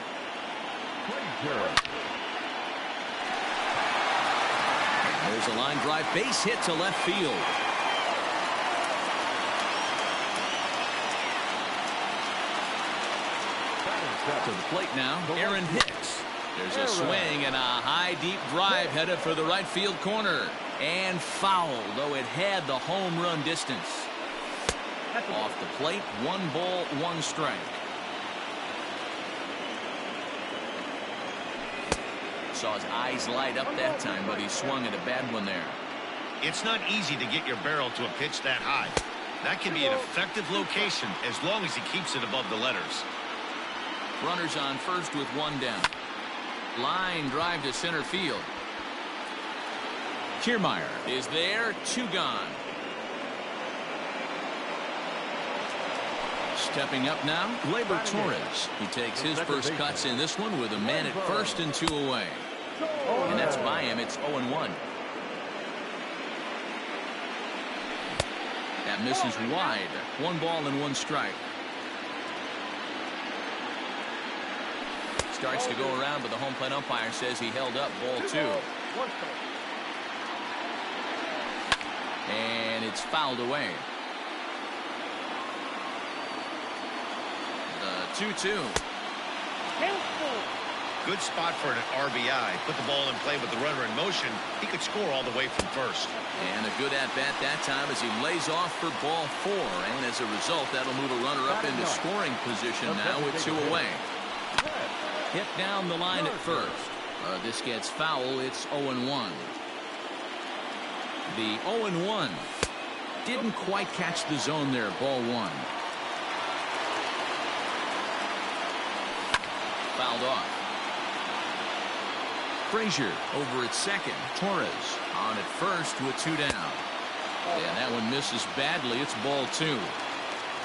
There's a line drive base hit to left field. To the plate now, Aaron Hicks. There's a swing and a high deep drive headed for the right field corner. And foul, though it had the home run distance. Off the plate, 1 ball, 1 strike. Saw his eyes light up that time, but he swung at a bad one there. It's not easy to get your barrel to a pitch that high. That can be an effective location as long as he keeps it above the letters. Runners on first with 1 down. Line drive to center field. Kiermaier is there, 2 gone. Stepping up now, Gleyber Torres. He takes his first cuts in this one with a man at first and 2 away. And that's by him. It's 0-1. That misses wide. 1 ball and 1 strike. Starts to go around, but the home plate umpire says he held up ball 2. And it's fouled away. The 2-2. Good spot for an RBI. Put the ball in play with the runner in motion. He could score all the way from first. And a good at-bat that time as he lays off for ball 4. And as a result, that'll move a runner up into scoring position now with 2 away. Hit down the line at first. This gets foul. It's 0-1. The 0-1 didn't quite catch the zone there. Ball 1. Fouled off. Frazier over at second. Torres on at first with 2 down. And that one misses badly. It's ball 2.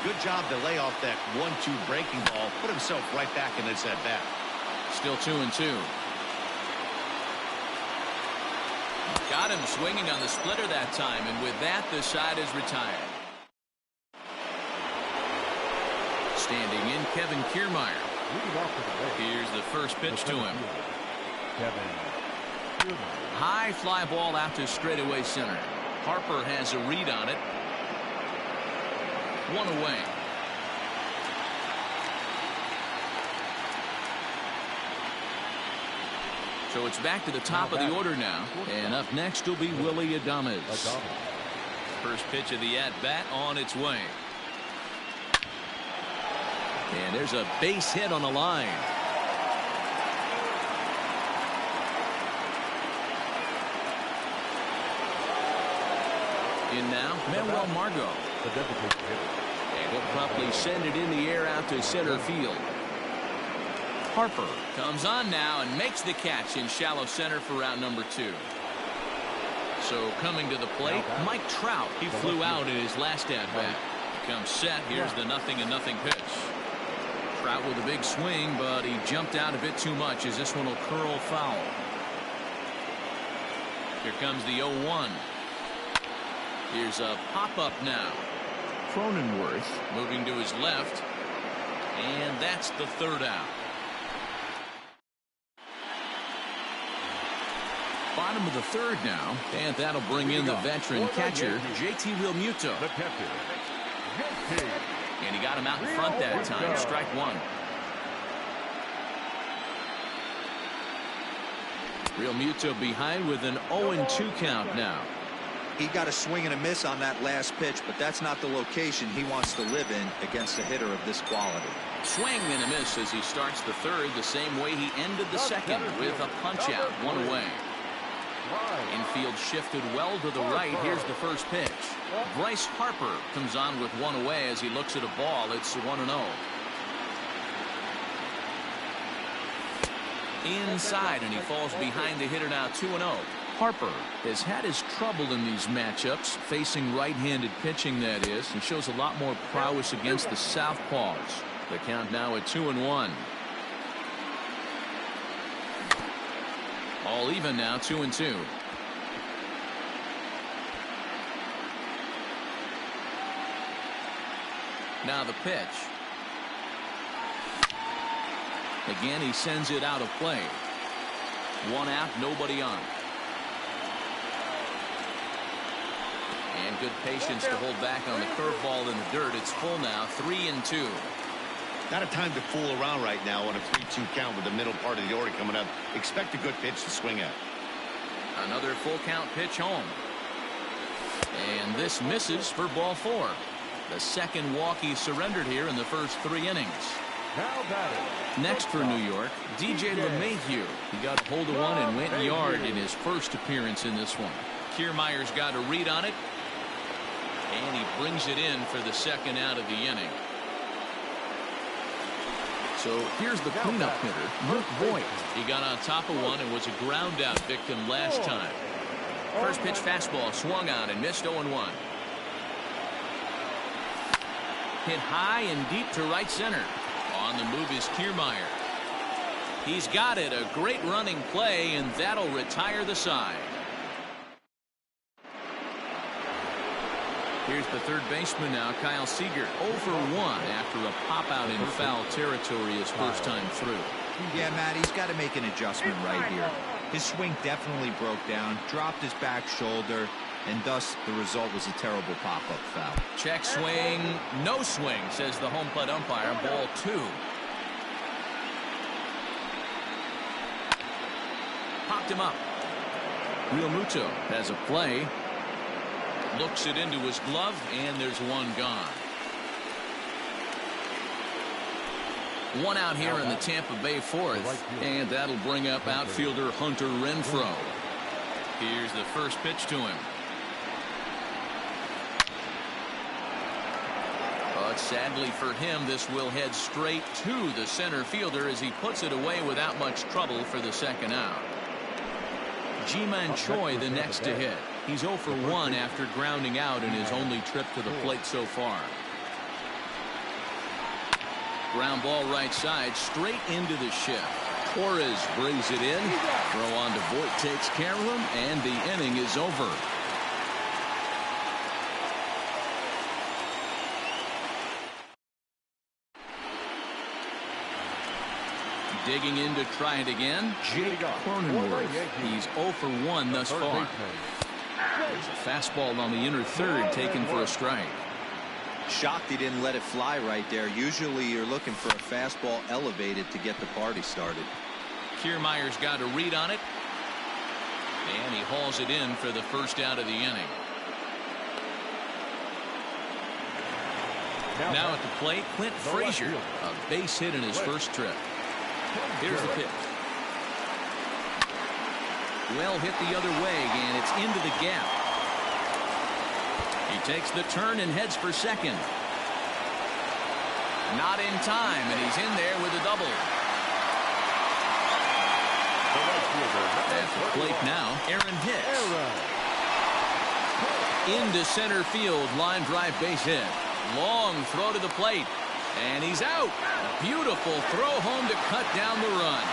Good job to lay off that 1-2 breaking ball. Put himself right back in this at-bat. Still 2-2. Got him swinging on the splitter that time, and with that, the side is retired. Standing in, Kevin Kiermaier. Here's the first pitch to him. High fly ball out to straightaway center. Harper has a read on it. 1 away. So it's back to the top of the order now. And up next will be Willy Adames. First pitch of the at-bat on its way. And there's a base hit on the line. In now, Manuel Margot. And he'll promptly send it in the air out to center field. Harper comes on now and makes the catch in shallow center for round number 2. So coming to the plate, Mike Trout. He flew out in his last at-bat. Comes set. Here's the 0-0 pitch. Trout with a big swing, but he jumped out a bit too much as this one will curl foul. Here comes the 0-1. Here's a pop-up now. Cronenworth moving to his left. And that's the 3rd out. Bottom of the 3rd now, and that'll bring in the veteran catcher, JT Realmuto. And he got him out in front that time. Strike 1. Realmuto behind with an 0-2 count now. He got a swing and a miss on that last pitch, but that's not the location he wants to live in against a hitter of this quality. Swing and a miss as he starts the 3rd the same way he ended the 2nd with a punch out. 1 away. Infield shifted well to the right. Here's the first pitch. Bryce Harper comes on with 1 away as he looks at a ball. It's 1-0. Inside, and he falls behind the hitter now. 2-0. Harper has had his trouble in these matchups, facing right-handed pitching, that is, and shows a lot more prowess against the southpaws. The count now at 2-1. All even now, 2-2. Now the pitch. Again, he sends it out of play. One out, nobody on. And good patience to hold back on the curveball in the dirt. It's full now, 3-2. Not a time to fool around right now on a 3-2 count with the middle part of the order coming up. Expect a good pitch to swing at. Another full count pitch home. And this misses for ball 4. The second walk he surrendered here in the first 3 innings. Next for New York, DJ LeMahieu. He got hold of one and went yard in his first appearance in this one. Kiermaier's got a read on it. And he brings it in for the second out of the inning. So here's the cleanup hitter, Luke Voigt. He got on top of one and was a ground out victim last time. First pitch fastball swung on and missed 0-1. Hit high and deep to right center. On the move is Kiermaier. He's got it. A great running play, and that'll retire the side. Here's the third baseman now, Kyle Seager. 0 for 1 after a pop out in foul territory his first time through. Yeah, Matt, he's got to make an adjustment right here. His swing definitely broke down, dropped his back shoulder, and thus the result was a terrible pop-up foul. Check swing, no swing, says the home plate umpire. Ball 2. Popped him up. Realmuto has a play. Looks it into his glove, and there's one gone. One out here in the Tampa Bay fourth, and that'll bring up outfielder Hunter Renfroe. Here's the first pitch to him. But sadly for him, this will head straight to the center fielder as he puts it away without much trouble for the second out. Ji-Man Choi the next to hit. He's 0 for 1 after grounding out in his only trip to the plate so far. Ground ball right side, straight into the shift. Torres brings it in. Throw on to Voigt takes care of him, and the inning is over. Digging in to try it again, Jake Cronenworth. He's 0 for 1 thus far. There's a fastball on the inner third taken for a strike. Shocked he didn't let it fly right there. Usually you're looking for a fastball elevated to get the party started. Kiermaier's got a read on it. And he hauls it in for the first out of the inning. Now at the plate, Clint Frazier. A base hit in his first trip. Here's the pitch. Well hit the other way, and it's into the gap. He takes the turn and heads for second. Not in time, and he's in there with a double. At the plate now, Aaron Hicks. Into center field, line drive base hit. Long throw to the plate, and he's out. Beautiful throw home to cut down the run.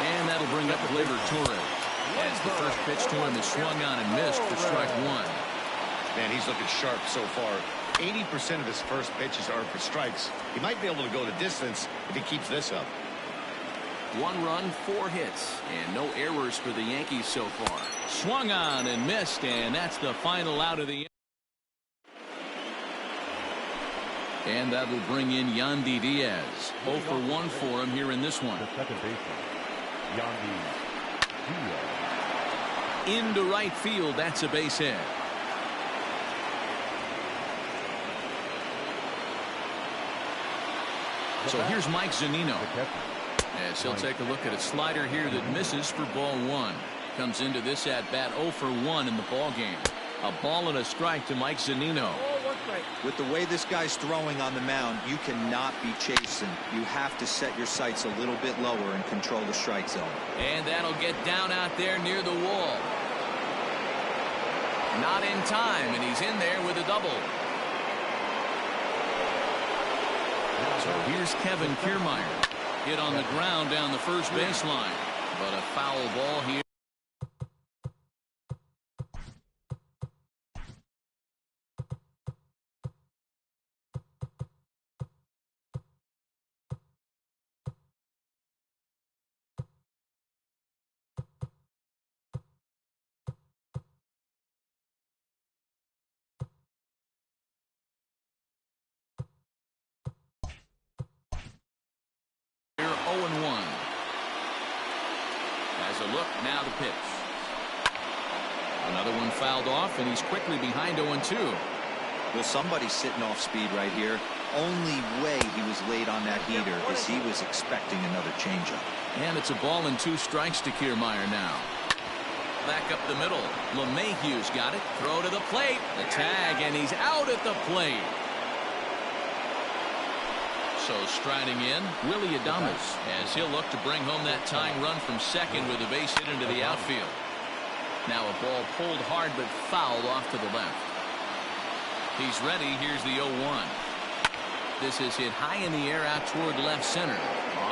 And that'll bring up Gleyber Torres. As the first pitch to him is swung on and missed for strike 1. Man, he's looking sharp so far. 80% of his first pitches are for strikes. He might be able to go the distance if he keeps this up. 1 run, 4 hits, and no errors for the Yankees so far. Swung on and missed, and that's the final out of the inning. And that will bring in Yandy Diaz. 0 for 1 for him here in this one. The second baseman, Yandy Diaz. Into right field, that's a base hit. So here's Mike Zunino. As he'll take a look at a slider here that misses for ball 1. Comes into this at bat 0 for 1 in the ball game. A ball and a strike to Mike Zunino. Oh, 1 strike. With the way this guy's throwing on the mound, you cannot be chasing. You have to set your sights a little bit lower and control the strike zone. And that'll get down out there near the wall. Not in time, and he's in there with a double. So here's Kevin Kiermaier. Hit on the ground down the first baseline. But a foul ball here. Here 0-1. As a look, now the pitch. Another one fouled off, and he's quickly behind 0-2. Well, somebody's sitting off speed right here. Only way he was late on that heater is he was expecting another changeup. And it's a ball and 2 strikes to Kiermaier now. Back up the middle. LeMahieu's got it. Throw to the plate. The tag, and he's out at the plate. So striding in, Willie Adames, as he'll look to bring home that tying run from second with a base hit into the outfield. Now a ball pulled hard but fouled off to the left. He's ready. Here's the 0-1. This is hit high in the air out toward left center.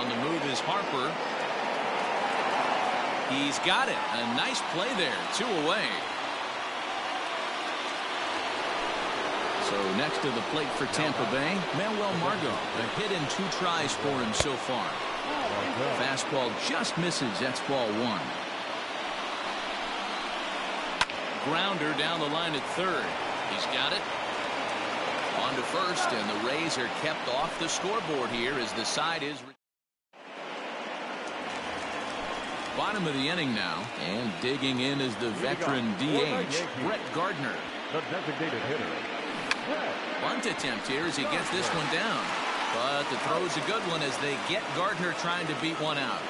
On the move is Harper. He's got it. A nice play there. 2 away. So next to the plate for Tampa Bay, Manuel Margot. A hit in 2 tries for him so far. Fastball just misses. That's ball 1. Grounder down the line at third. He's got it. On to first, and the Rays are kept off the scoreboard here as the side is. Bottom of the inning now, and digging in is the veteran DH, Brett Gardner. The designated hitter. Bunt attempt here as he gets this one down. But the throw's a good one as they get Gardner trying to beat one out.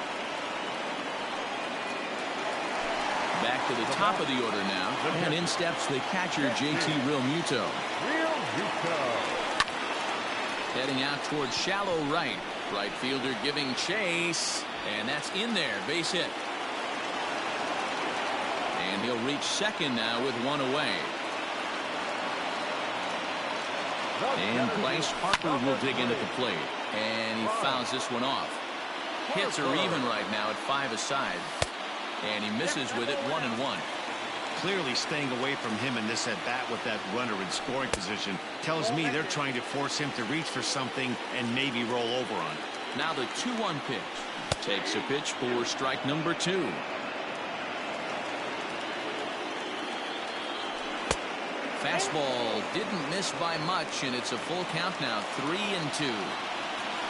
Back to the top of the order now. And in steps the catcher, JT Realmuto. Heading out towards shallow right. Right fielder giving chase. And that's in there. Base hit. And he'll reach second now with 1 away. And Bryce Harper will dig in at the plate. And he fouls this one off. Hits are even right now at 5 aside. And he misses with it 1-1. Clearly staying away from him in this at-bat with that runner in scoring position tells me they're trying to force him to reach for something and maybe roll over on it. Now the 2-1 pitch. Takes a pitch for strike number 2. Fastball didn't miss by much, and it's a full count now. 3-2.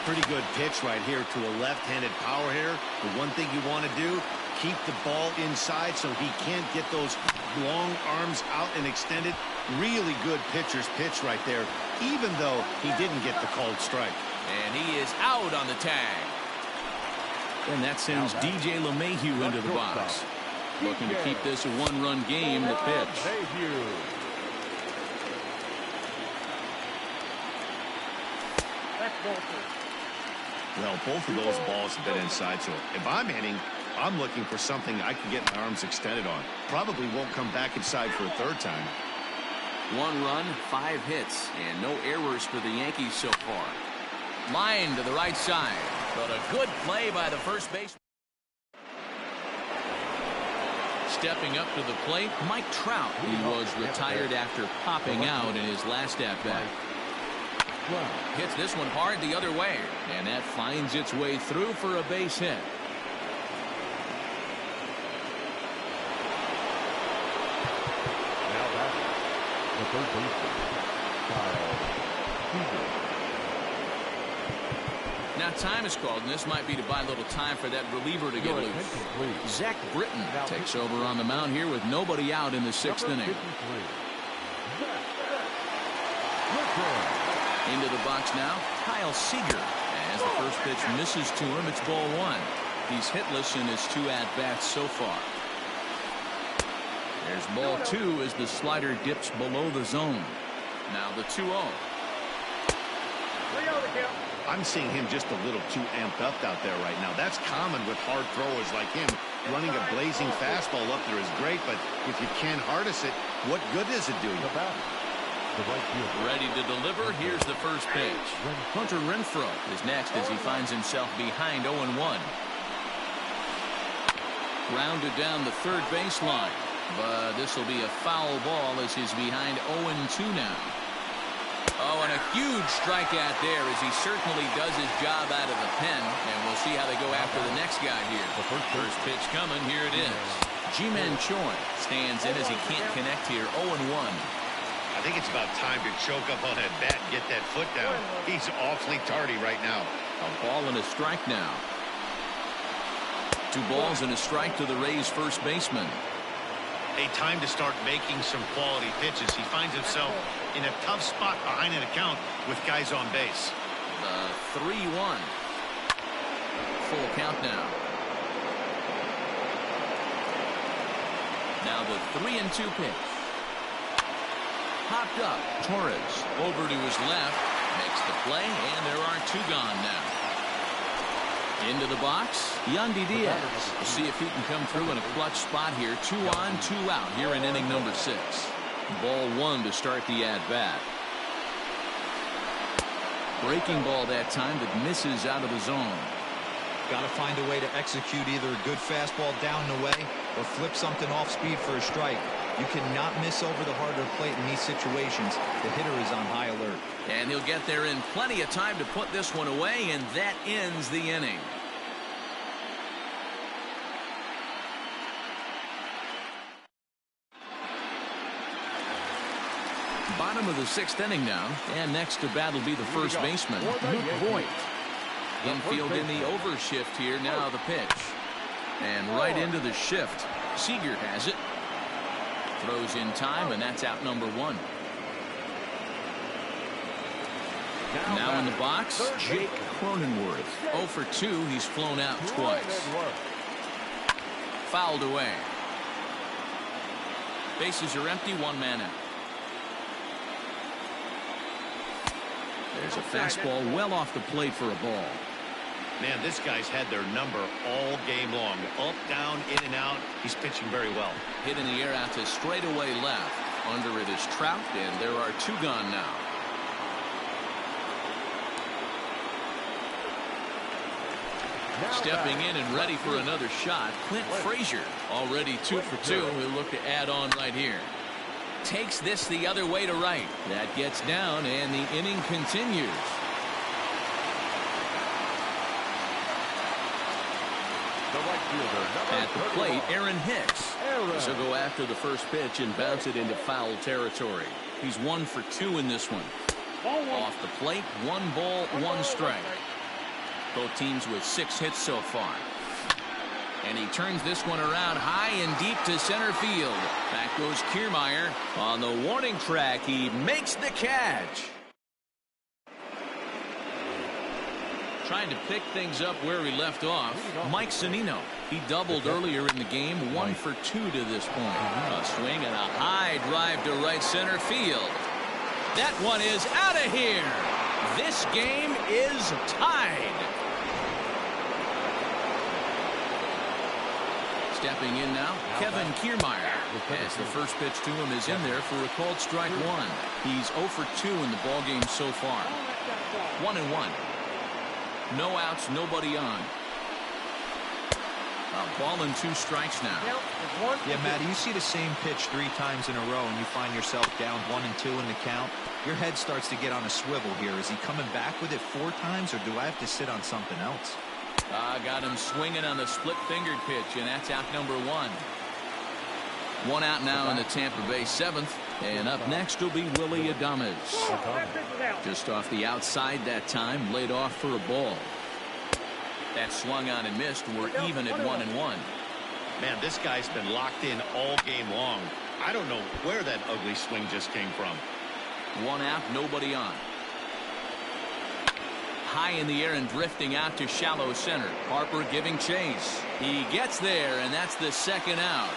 Pretty good pitch right here to a left-handed power hitter. The one thing you want to do, keep the ball inside so he can't get those long arms out and extended. Really good pitcher's pitch right there, even though he didn't get the called strike. And he is out on the tag. And that sends DJ LeMahieu into the box. Looking to keep this a 1-run game. The pitch. Well, both of those balls have been inside, so if I'm hitting, I'm looking for something I can get my arms extended on. Probably won't come back inside for a 3rd time. 1 run, 5 hits, and no errors for the Yankees so far. Line to the right side, but a good play by the first baseman. Stepping up to the plate, Mike Trout. He was retired after popping out in his last at-bat. Hits this one hard the other way, and that finds its way through for a base hit. Now that's the third baseman, Kyle Seager. Now time is called, and this might be to buy a little time for that reliever to get loose. Zach Britton takes over on the mound here with nobody out in the 6th inning. Into the box now, Kyle Seager. As the first pitch misses to him, it's ball 1. He's hitless in his 2 at-bats so far. There's ball 2 as the slider dips below the zone. Now the 2-0. 3-0 the count. I'm seeing him just a little too amped up out there right now. That's common with hard throwers like him. Running a blazing fastball up there is great, but if you can't harness it, what good does it do you? Ready to deliver. Here's the first pitch. Hunter Renfroe is next as he finds himself behind 0-1. Grounded down the third baseline, but this will be a foul ball as he's behind 0-2 now. Oh, and a huge strikeout there as he certainly does his job out of the pen, and we'll see how they go after the next guy here. The first pitch coming. Here it is. Ji-Man Choi stands in as he can't connect here. 0-1. I think it's about time to choke up on that bat and get that foot down. He's awfully tardy right now. A ball and a strike now. 2 balls and a strike to the Rays first baseman. A time to start making some quality pitches. He finds himself in a tough spot behind an account with guys on base. The 3-1. Full count now. Now the 3-2 pitch. Popped up. Torres over to his left. Makes the play, and there are 2 gone now. Into the box, Yandy Diaz. We'll see if he can come through in a clutch spot here. 2 on, 2 out here in inning number 6. Ball 1 to start the at-bat. Breaking ball that time that misses out of the zone. Got to find a way to execute either a good fastball down and away or flip something off speed for a strike. You cannot miss over the harder plate in these situations. The hitter is on high alert. And he'll get there in plenty of time to put this one away, and that ends the inning. Bottom of the 6th inning now, and next to bat will be the first baseman, Luke Voigt. Infield in the overshift here. Now the pitch. And right into the shift. Seager has it. Throws in time, and that's out number 1. Now in the box, Jake Cronenworth. 0 for 2. He's flown out twice. Fouled away. Bases are empty. 1 man out. There's a fastball well off the plate for a ball. Man, this guy's had their number all game long. Up, down, in and out. He's pitching very well. Hit in the air out to straightaway left. Under it is Trout, and there are 2 gone now. Stepping in and ready for another shot, Clint Frazier. Already 2 for 2. He'll look to add on right here. Takes this the other way to right. That gets down, and the inning continues. At the plate, Aaron Hicks. So go after the first pitch and bounce it into foul territory. He's 1 for 2 in this one. Off the plate, 1 ball, 1 strike. Both teams with 6 hits so far. And he turns this one around high and deep to center field. Back goes Kiermaier. On the warning track, he makes the catch. Trying to pick things up where he left off. Mike Zunino. He doubled earlier in the game. 1 for 2 to this point. A swing and a high drive to right center field. That one is out of here. This game is tied. Stepping in now, Kevin Kiermaier. As the first pitch to him is in there for a called strike 1. He's 0 for 2 in the ballgame so far. 1-1. No outs, nobody on. A ball and 2 strikes now. Yeah, Matty, you see the same pitch 3 times in a row and you find yourself down 1-2 in the count. Your head starts to get on a swivel here. Is he coming back with it 4 times, or do I have to sit on something else? Got him swinging on the split-fingered pitch, and that's out number 1. 1 out now in the Tampa Bay 7th, and up next will be Willy Adames. Just off the outside that time, laid off for a ball. That swung on and missed. We're even at 1-1. Man, this guy's been locked in all game long. I don't know where that ugly swing just came from. 1 out, nobody on. High in the air and drifting out to shallow center. Harper giving chase. He gets there, and that's the 2nd out.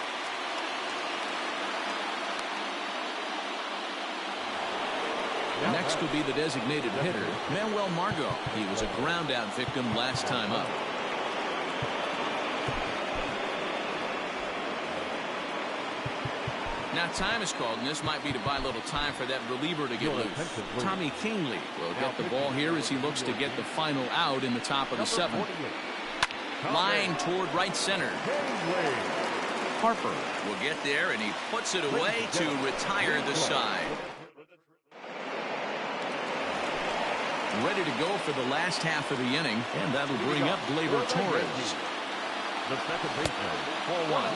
Next will be the designated hitter, Manuel Margot. He was a ground out victim last time up. Now time is called, and this might be to buy a little time for that reliever to get loose. Tommy Kingley will get the ball here as he looks to get the final out in the top of the seventh. Line toward right center. Harper will get there, and he puts it away to retire the side. Ready to go for the last half of the inning, and that'll bring up Gleyber Torres. The second baseman, 4-1.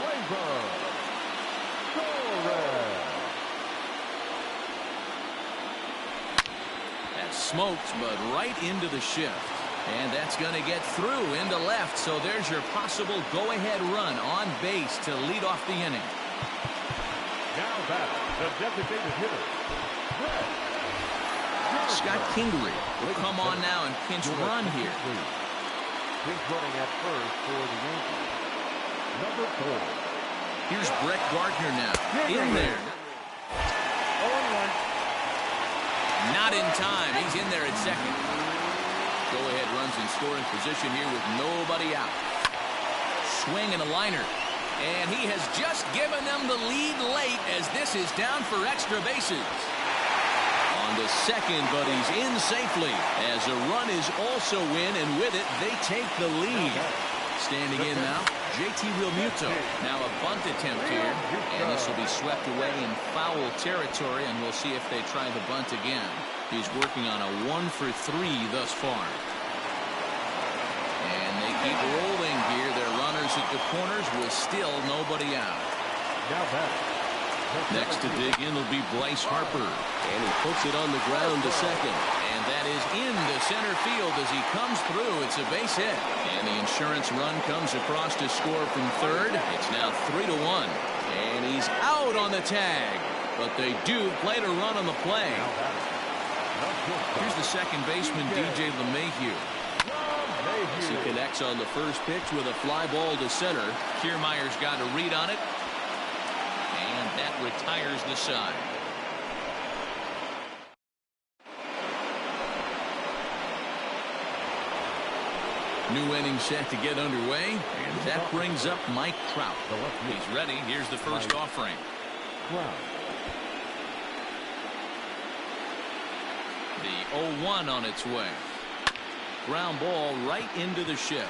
That smoked, but right into the shift. And that's going to get through into left. So there's your possible go-ahead run on base to lead off the inning. Now back, the designated hitter, Scott Kingery will come on now and pinch run here. Pinch running at first for the Yankees. Number 4. Here's Brett Gardner now. In there. 0-1. Not in time. He's in there at second. Go-ahead runs in scoring position here with nobody out. Swing and a liner. And he has just given them the lead late as this is down for extra bases. On to second, but he's in safely as a run is also in, and with it, they take the lead. Standing in now, JT Realmuto. Now a bunt attempt here, and this will be swept away in foul territory, and we'll see if they try the bunt again. He's working on a 1-for-3 thus far. And they keep rolling here. Their runners at the corners with still nobody out. Now back. Next to dig in will be Bryce Harper, and he puts it on the ground to second, and that is into center field as he comes through. It's a base hit, and the insurance run comes across to score from third. It's now 3-1, and he's out on the tag, but they do play to run on the play. Here's the second baseman, DJ LeMahieu. As he connects on the first pitch with a fly ball to center. Kiermaier's got a read on it. And that retires the side. New inning set to get underway, and that brings up Mike Trout. He's ready. Here's the first offering. The 0-1 on its way. Ground ball right into the shift.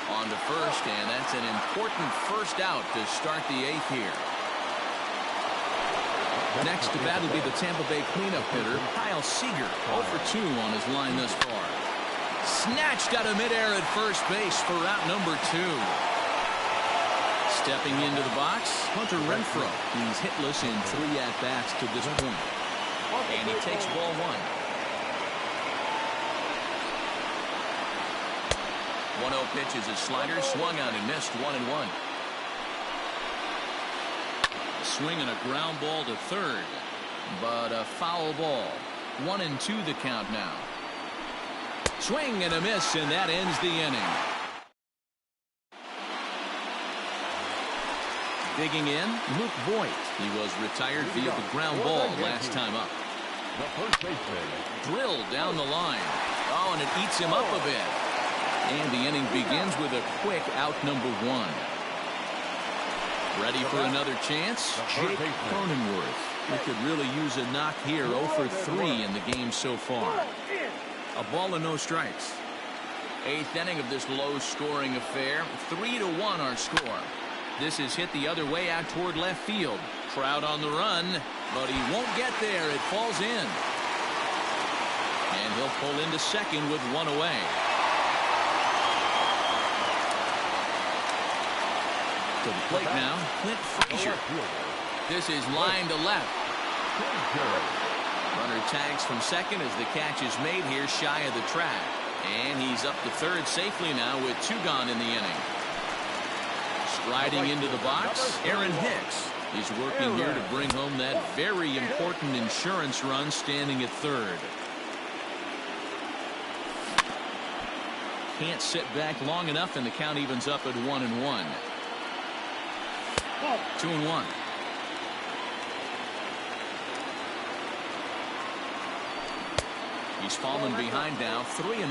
On to first, and that's an important first out to start the eighth here. Next to bat will be the Tampa Bay cleanup hitter, Kyle Seager, 0 for 2 on his line thus far. Snatched out of midair at first base for out number 2. Stepping into the box, Hunter Renfroe. He's hitless in 3 at-bats to this point. And he takes ball 1. 1-0 pitch is a slider, swung on and missed, 1-1. A swing and a ground ball to third, but a foul ball. 1-2 the count now. Swing and a miss, and that ends the inning. Digging in, Luke Voigt. He was retired via the ground ball last time up. The first baseman. Drilled down the line. Oh, and it eats him up a bit. And the inning begins with a quick out number 1. Ready for another chance? Jake Cronenworth. He could really use a knock here. 0 for 3 in the game so far. A ball and no strikes. 8th inning of this low-scoring affair. 3-1 our score. This is hit the other way out toward left field. Trout on the run, but he won't get there. It falls in. And he'll pull into second with 1 away. To the plate now, Clint Frazier. This is line to left. Runner tags from second as the catch is made here shy of the track. And he's up to third safely now with 2 gone in the inning. Striding into the box, Aaron Hicks. He's working here to bring home that very important insurance run, standing at third. Can't sit back long enough, and the count evens up at 1-1. 2-1. He's fallen behind now, 3-1.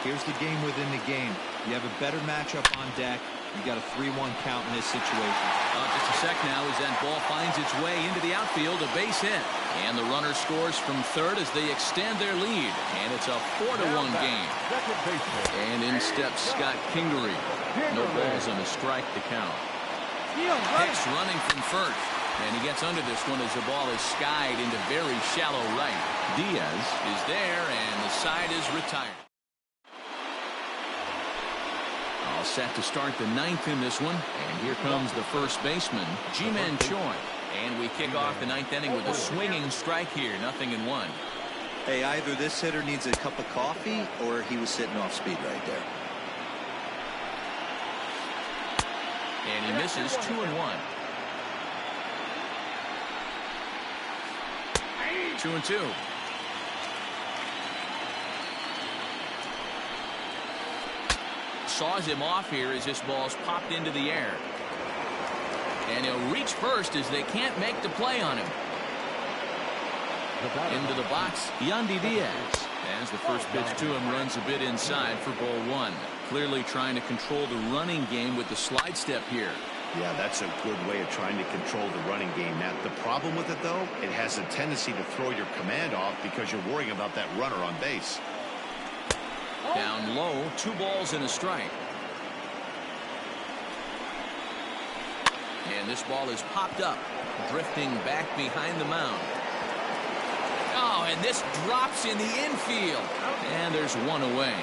Here's the game within the game. You have a better matchup on deck. You got a 3-1 count in this situation. Just a sec now as that ball finds its way into the outfield, a base hit. And the runner scores from third as they extend their lead. And it's a 4-1 game. And in steps Scott Kingery. No balls and a strike to count. Hicks running from first. And he gets under this one as the ball is skied into very shallow right. Diaz is there, and the side is retired. All set to start the ninth in this one. And here comes the first baseman, Ji-Man Choi. And we kick off the ninth inning with a swinging strike here, 0-1. Hey, either this hitter needs a cup of coffee or he was sitting off speed right there. And he misses 2-1. 2-2. Saws him off here as this ball's popped into the air. And he'll reach first as they can't make the play on him. Into the box, Yandy Diaz. As the first pitch to him runs a bit inside for ball one. Clearly trying to control the running game with the slide step here. Yeah, that's a good way of trying to control the running game. Now, the problem with it, though, it has a tendency to throw your command off because you're worrying about that runner on base. Down low, 2 balls and a strike. And this ball is popped up, drifting back behind the mound. Oh, and this drops in the infield. And there's one away.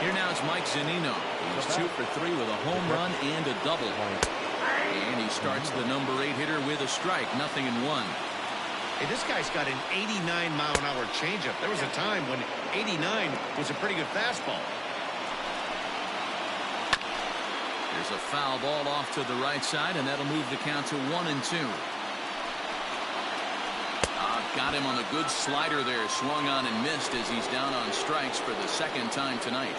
Here now is Mike Zunino. He's 2 for 3 with a home run and a double. And he starts the number 8 hitter with a strike, 0-1. Hey, this guy's got an 89-mile-an-hour changeup. There was a time when 89 was a pretty good fastball. There's a foul ball off to the right side, and that'll move the count to 1-2. Got him on a good slider there, swung on and missed as he's down on strikes for the second time tonight.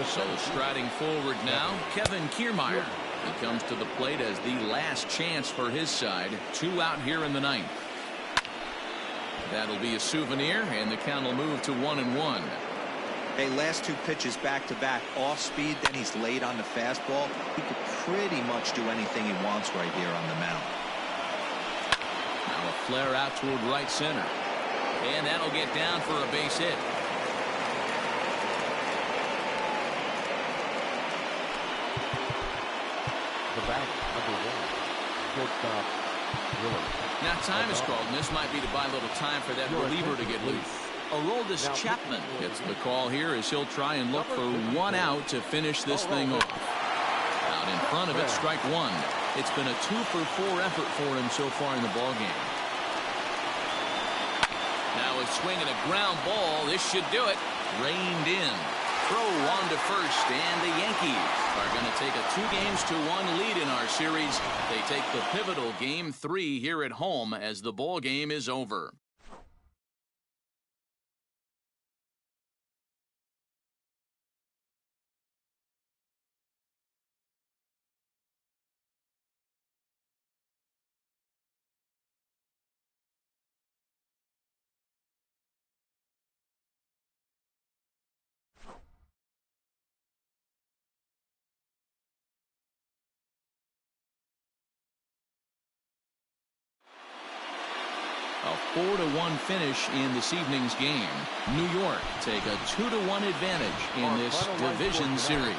So striding forward now, Kevin Kiermaier. He comes to the plate as the last chance for his side. 2 out here in the ninth. That'll be a souvenir, and the count will move to 1-1. Hey, last 2 pitches back-to-back, off speed, then he's late on the fastball. He could pretty much do anything he wants right here on the mound. Now a flare out toward right center. And that'll get down for a base hit. The back, number 1. Shortstop, Willard. Now time is called, and this might be to buy a little time for that reliever to get loose. Aroldis Chapman gets the call here as he'll try and look for 1 out to finish this thing off. Out in front of it, strike 1. It's been a 2 for 4 effort for him so far in the ballgame. Now a swing and a ground ball. This should do it. Reined in. Throw on to first, and the Yankees are going to take a 2-1 lead in our series. They take the pivotal Game 3 here at home as the ball game is over. A 4-1 finish in this evening's game. New York take a 2-1 advantage in this division series.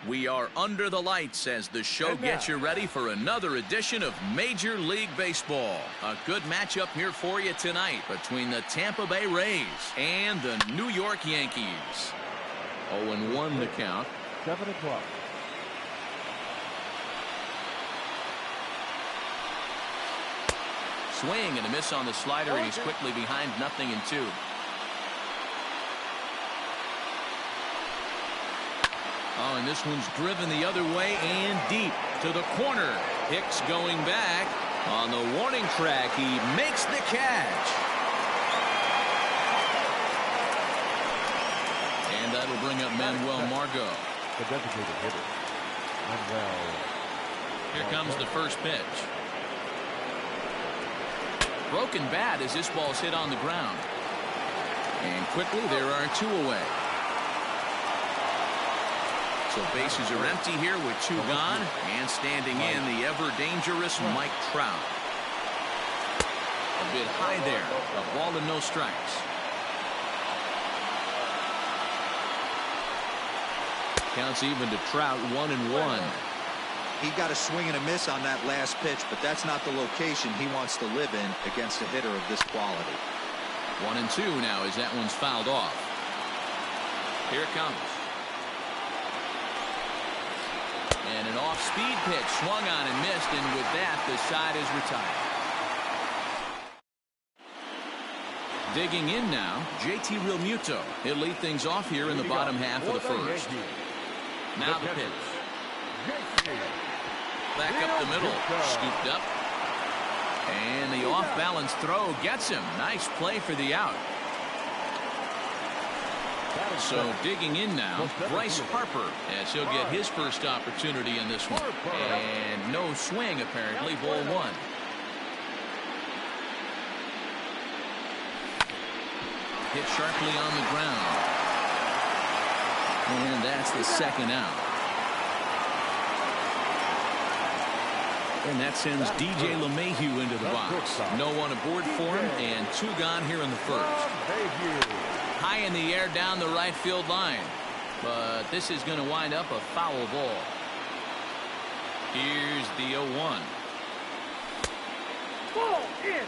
We are under the lights as the show gets you ready for another edition of Major League Baseball. A good matchup here for you tonight between the Tampa Bay Rays and the New York Yankees. 0-1 the count. 7 o'clock. Swing and a miss on the slider, and he's quickly behind 0-2. Oh, and this one's driven the other way and deep to the corner. Hicks going back on the warning track. He makes the catch. And that'll bring up Manuel Margot. The designated hitter. Manuel. Here comes the first pitch. Broken bat as this ball's hit on the ground. And quickly there are 2 away. So bases are empty here with 2 gone, and standing in the ever dangerous Mike Trout. A bit high there, a ball and no strikes. Counts even to Trout, 1-1. He got a swing and a miss on that last pitch, but that's not the location he wants to live in against a hitter of this quality. 1-2 now as that one's fouled off. Here it comes. And an off-speed pitch swung on and missed, and with that the side is retired. Digging in now, JT Realmuto. He'll lead things off here in the bottom half of the first. Now the pitch. Back up the middle, scooped up. And the off-balance throw gets him. Nice play for the out. So digging in now, Bryce Harper, as he'll get his first opportunity in this one. And no swing, apparently, ball 1. Hit sharply on the ground. And that's the second out. And that sends DJ LeMahieu into the box. No one aboard for him, and 2 gone here in the first. High in the air down the right field line. But this is going to wind up a foul ball. Here's the 0-1. Ball in.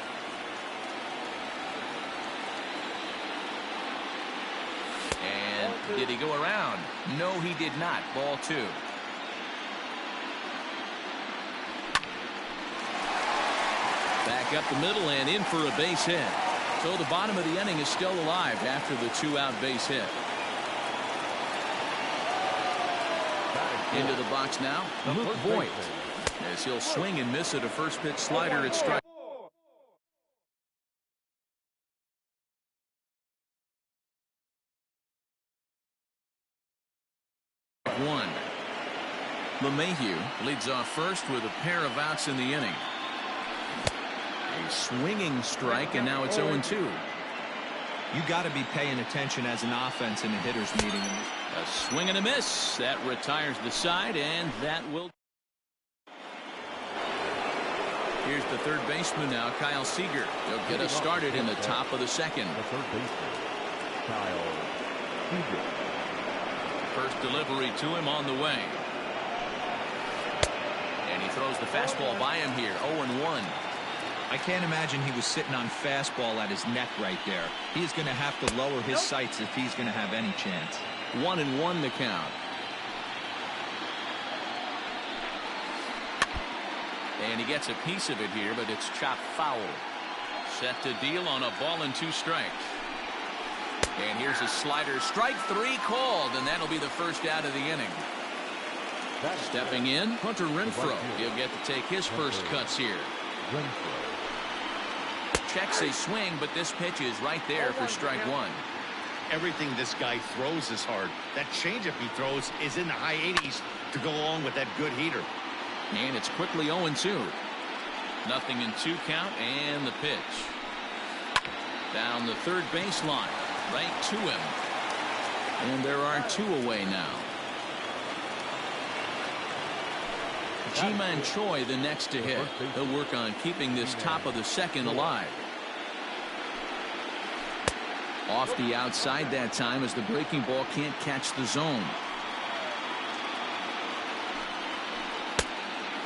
And did he go around? No, he did not. Ball 2. Back up the middle and in for a base hit. So the bottom of the inning is still alive after the 2-out base hit. Into the box now, Luke Voigt, as he'll swing and miss at a first pitch slider at strike 1. LeMahieu leads off first with a pair of outs in the inning. A swinging strike, and now it's 0-2. You got to be paying attention as an offense in a hitter's meeting. A swing and a miss. That retires the side, and that will. Here's the third baseman now, Kyle Seager. He'll get us started in the top of the second. The third baseman, Kyle Seager. First delivery to him on the way. And he throws the fastball by him here, 0-1. I can't imagine he was sitting on fastball at his neck right there. He's going to have to lower his sights if he's going to have any chance. 1-1 the count. And he gets a piece of it here, but it's chopped foul. Set to deal on a ball and 2 strikes. And here's a slider. Strike 3 called, and that'll be the first out of the inning. Stepping in, Hunter Renfroe. He'll get to take his first cuts here. Checks his swing, but this pitch is right there for strike 1. Everything this guy throws is hard. That changeup he throws is in the high 80s to go along with that good heater. And it's quickly 0-2. 0-2 count, and the pitch. Down the third baseline, right to him. And there are 2 away now. Ji-Man Choi the next to hit. He'll work on keeping this top of the second alive. Off the outside that time as the breaking ball can't catch the zone.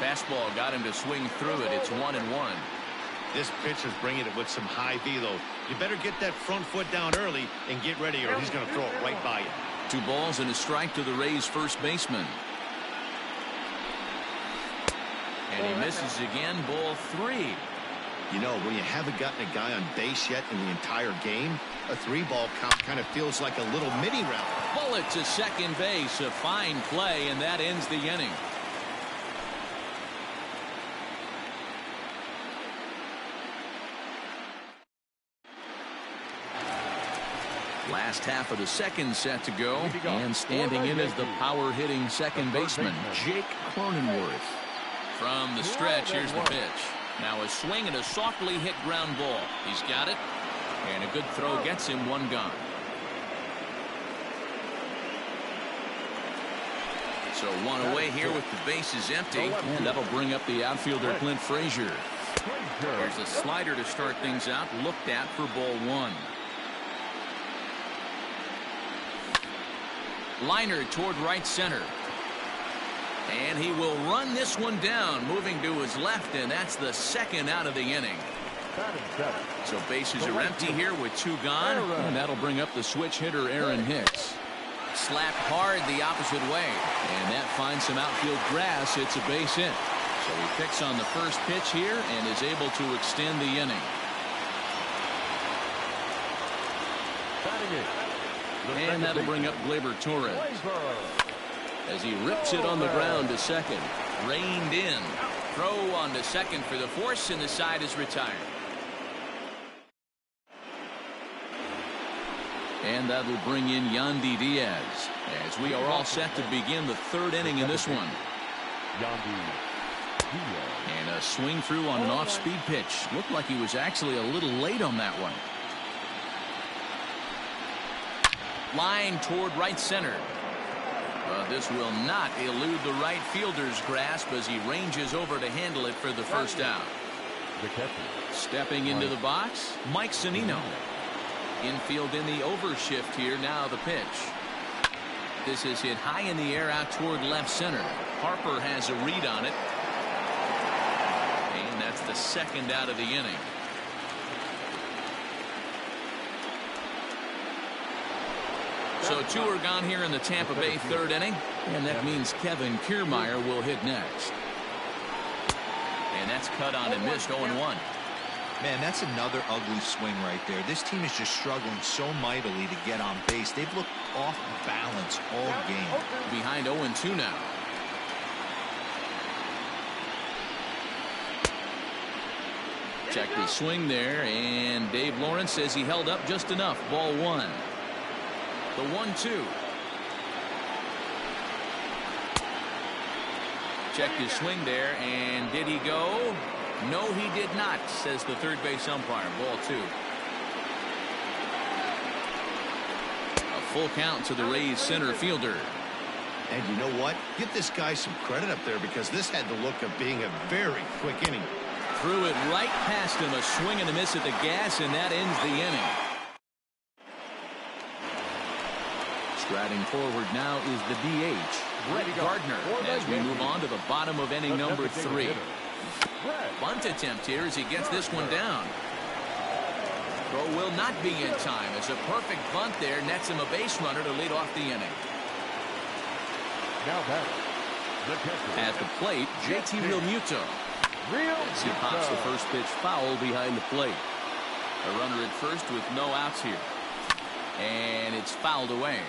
Fastball got him to swing through it. It's 1-1. This pitcher's bringing it with some high velo. You better get that front foot down early and get ready, or he's going to throw it right by you. 2 balls and a strike to the Rays first baseman. And he misses again. Ball 3. You know, when you haven't gotten a guy on base yet in the entire game, a 3-ball count kind of feels like a little mini round. Bullet to second base. A fine play, and that ends the inning. Last half of the second set to go, and standing in is the power-hitting second baseman, Jake Cronenworth. From the stretch, here's the pitch. Now a swing and a softly hit ground ball. He's got it, and a good throw gets him 1 gone. So 1 away here with the bases empty, and that'll bring up the outfielder Clint Frazier. There's a slider to start things out, looked at for ball 1. Liner toward right center. And he will run this one down, moving to his left, and that's the second out of the inning. So bases are empty here with 2 gone, and that'll bring up the switch hitter Aaron Hicks. Slapped hard the opposite way, and that finds some outfield grass. It's a base hit. So he picks on the first pitch here and is able to extend the inning. And that'll bring up Gleyber Torres as he rips it on the ground to second. Reined in. Throw on to second for the force, and the side is retired. And that'll bring in Yandy Diaz as we are all set to begin the 3rd inning in this one. And a swing through on an off-speed pitch. Looked like he was actually a little late on that one. Line toward right center. This will not elude the right fielder's grasp as he ranges over to handle it for the first out. Stepping into the box, Mike Zunino. Infield in the overshift here. Now the pitch. This is hit high in the air out toward left center. Harper has a read on it. And that's the second out of the inning. So 2 are gone here in the Tampa Bay 3rd inning, and that means Kevin Kiermaier will hit next. And that's cut on and missed. 0-1. Man, that's another ugly swing right there. This team is just struggling so mightily to get on base. They've looked off balance all game. Behind 0-2 now. Check the swing there, and Dave Lawrence says he held up just enough. Ball 1. The 1-2. Checked his swing there, and did he go? No, he did not, says the third base umpire. Ball 2. A full count to the Rays center fielder. And you know what? Give this guy some credit up there, because this had the look of being a very quick inning. Threw it right past him. A swing and a miss at the gas, and that ends the inning. Striding forward now is the DH, Brett Gardner, as we move on to the bottom of inning number 3. Bunt attempt here as he gets this one down. Throw will not be in time as a perfect bunt there nets him a base runner to lead off the inning. At the plate, JT Realmuto. As he pops the first pitch foul behind the plate. A runner at first with no outs here. And it's fouled away.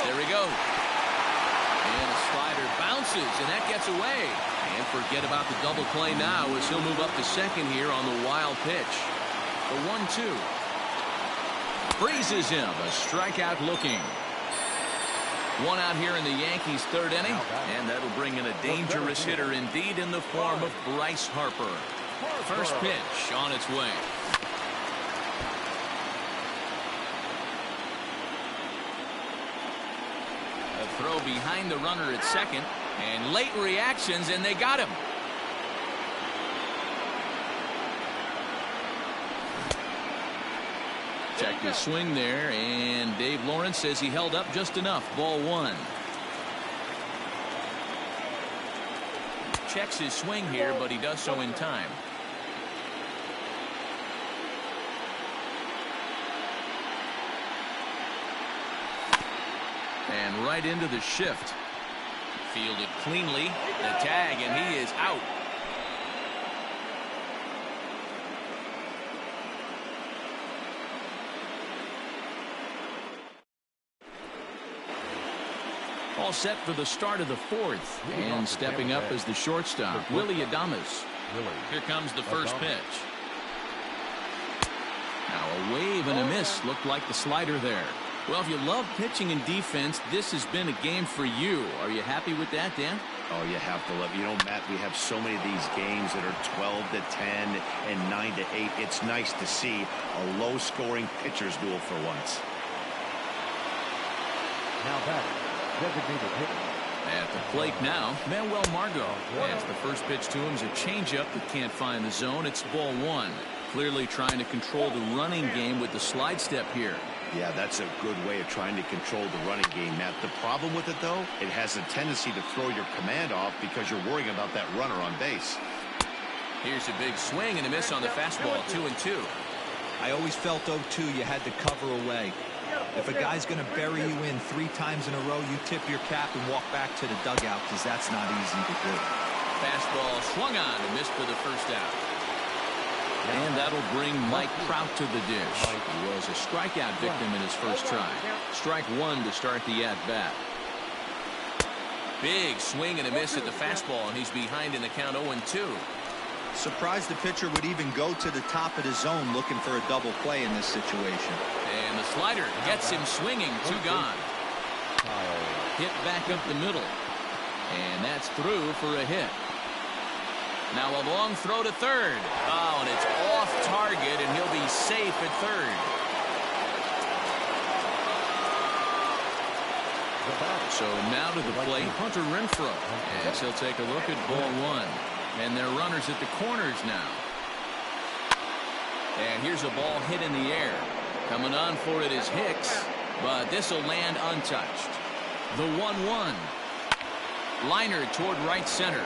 There we go. And a slider bounces, and that gets away. And forget about the double play now as he'll move up to second here on the wild pitch. The 1-2. Freezes him. A strikeout looking. 1 out here in the Yankees' 3rd inning. And that'll bring in a dangerous hitter indeed in the form of Bryce Harper. First pitch on its way. Throw behind the runner at second, and late reactions, and they got him. Check his swing there, and Dave Lawrence says he held up just enough. Ball 1. Checks his swing here, but he does so in time. And right into the shift. Fielded cleanly. The tag, and he is out. All set for the start of the fourth. And stepping up as the shortstop, Willie Adames. Here comes the first pitch. Now a wave and a miss. Looked like the slider there. Well, if you love pitching and defense, this has been a game for you. Are you happy with that, Dan? Oh, you have to love it. You know, Matt, we have so many of these games that are 12 to 10 and 9 to 8. It's nice to see a low-scoring pitcher's duel for once. Now batting, designated hitter. At the plate now, Manuel Margot. As the first pitch to him is a changeup that can't find the zone. It's ball one. Clearly trying to control the running game with the slide step here. Yeah, that's a good way of trying to control the running game, Matt. The problem with it, though, it has a tendency to throw your command off because you're worrying about that runner on base. Here's a big swing and a miss on the fastball, 2-2. I always felt, 0-2, you had to cover away. If a guy's going to bury you in 3 times in a row, you tip your cap and walk back to the dugout because that's not easy to do. Fastball swung on and missed for the first out. And that'll bring Mike Trout to the dish. He was a strikeout victim in his first try. Strike one to start the at-bat. Big swing and a miss at the fastball, and he's behind in the count 0-2. Surprised the pitcher would even go to the top of the zone looking for a double play in this situation. And the slider gets him swinging, 2 gone. Hit back up the middle. And that's through for a hit. Now a long throw to third. Oh, and it's off target, and he'll be safe at third. So now to the plate, Hunter Renfroe. As he'll take a look at ball one. And they're runners at the corners now. And here's a ball hit in the air. Coming on for it is Hicks, but this will land untouched. The 1-1. Liner toward right center.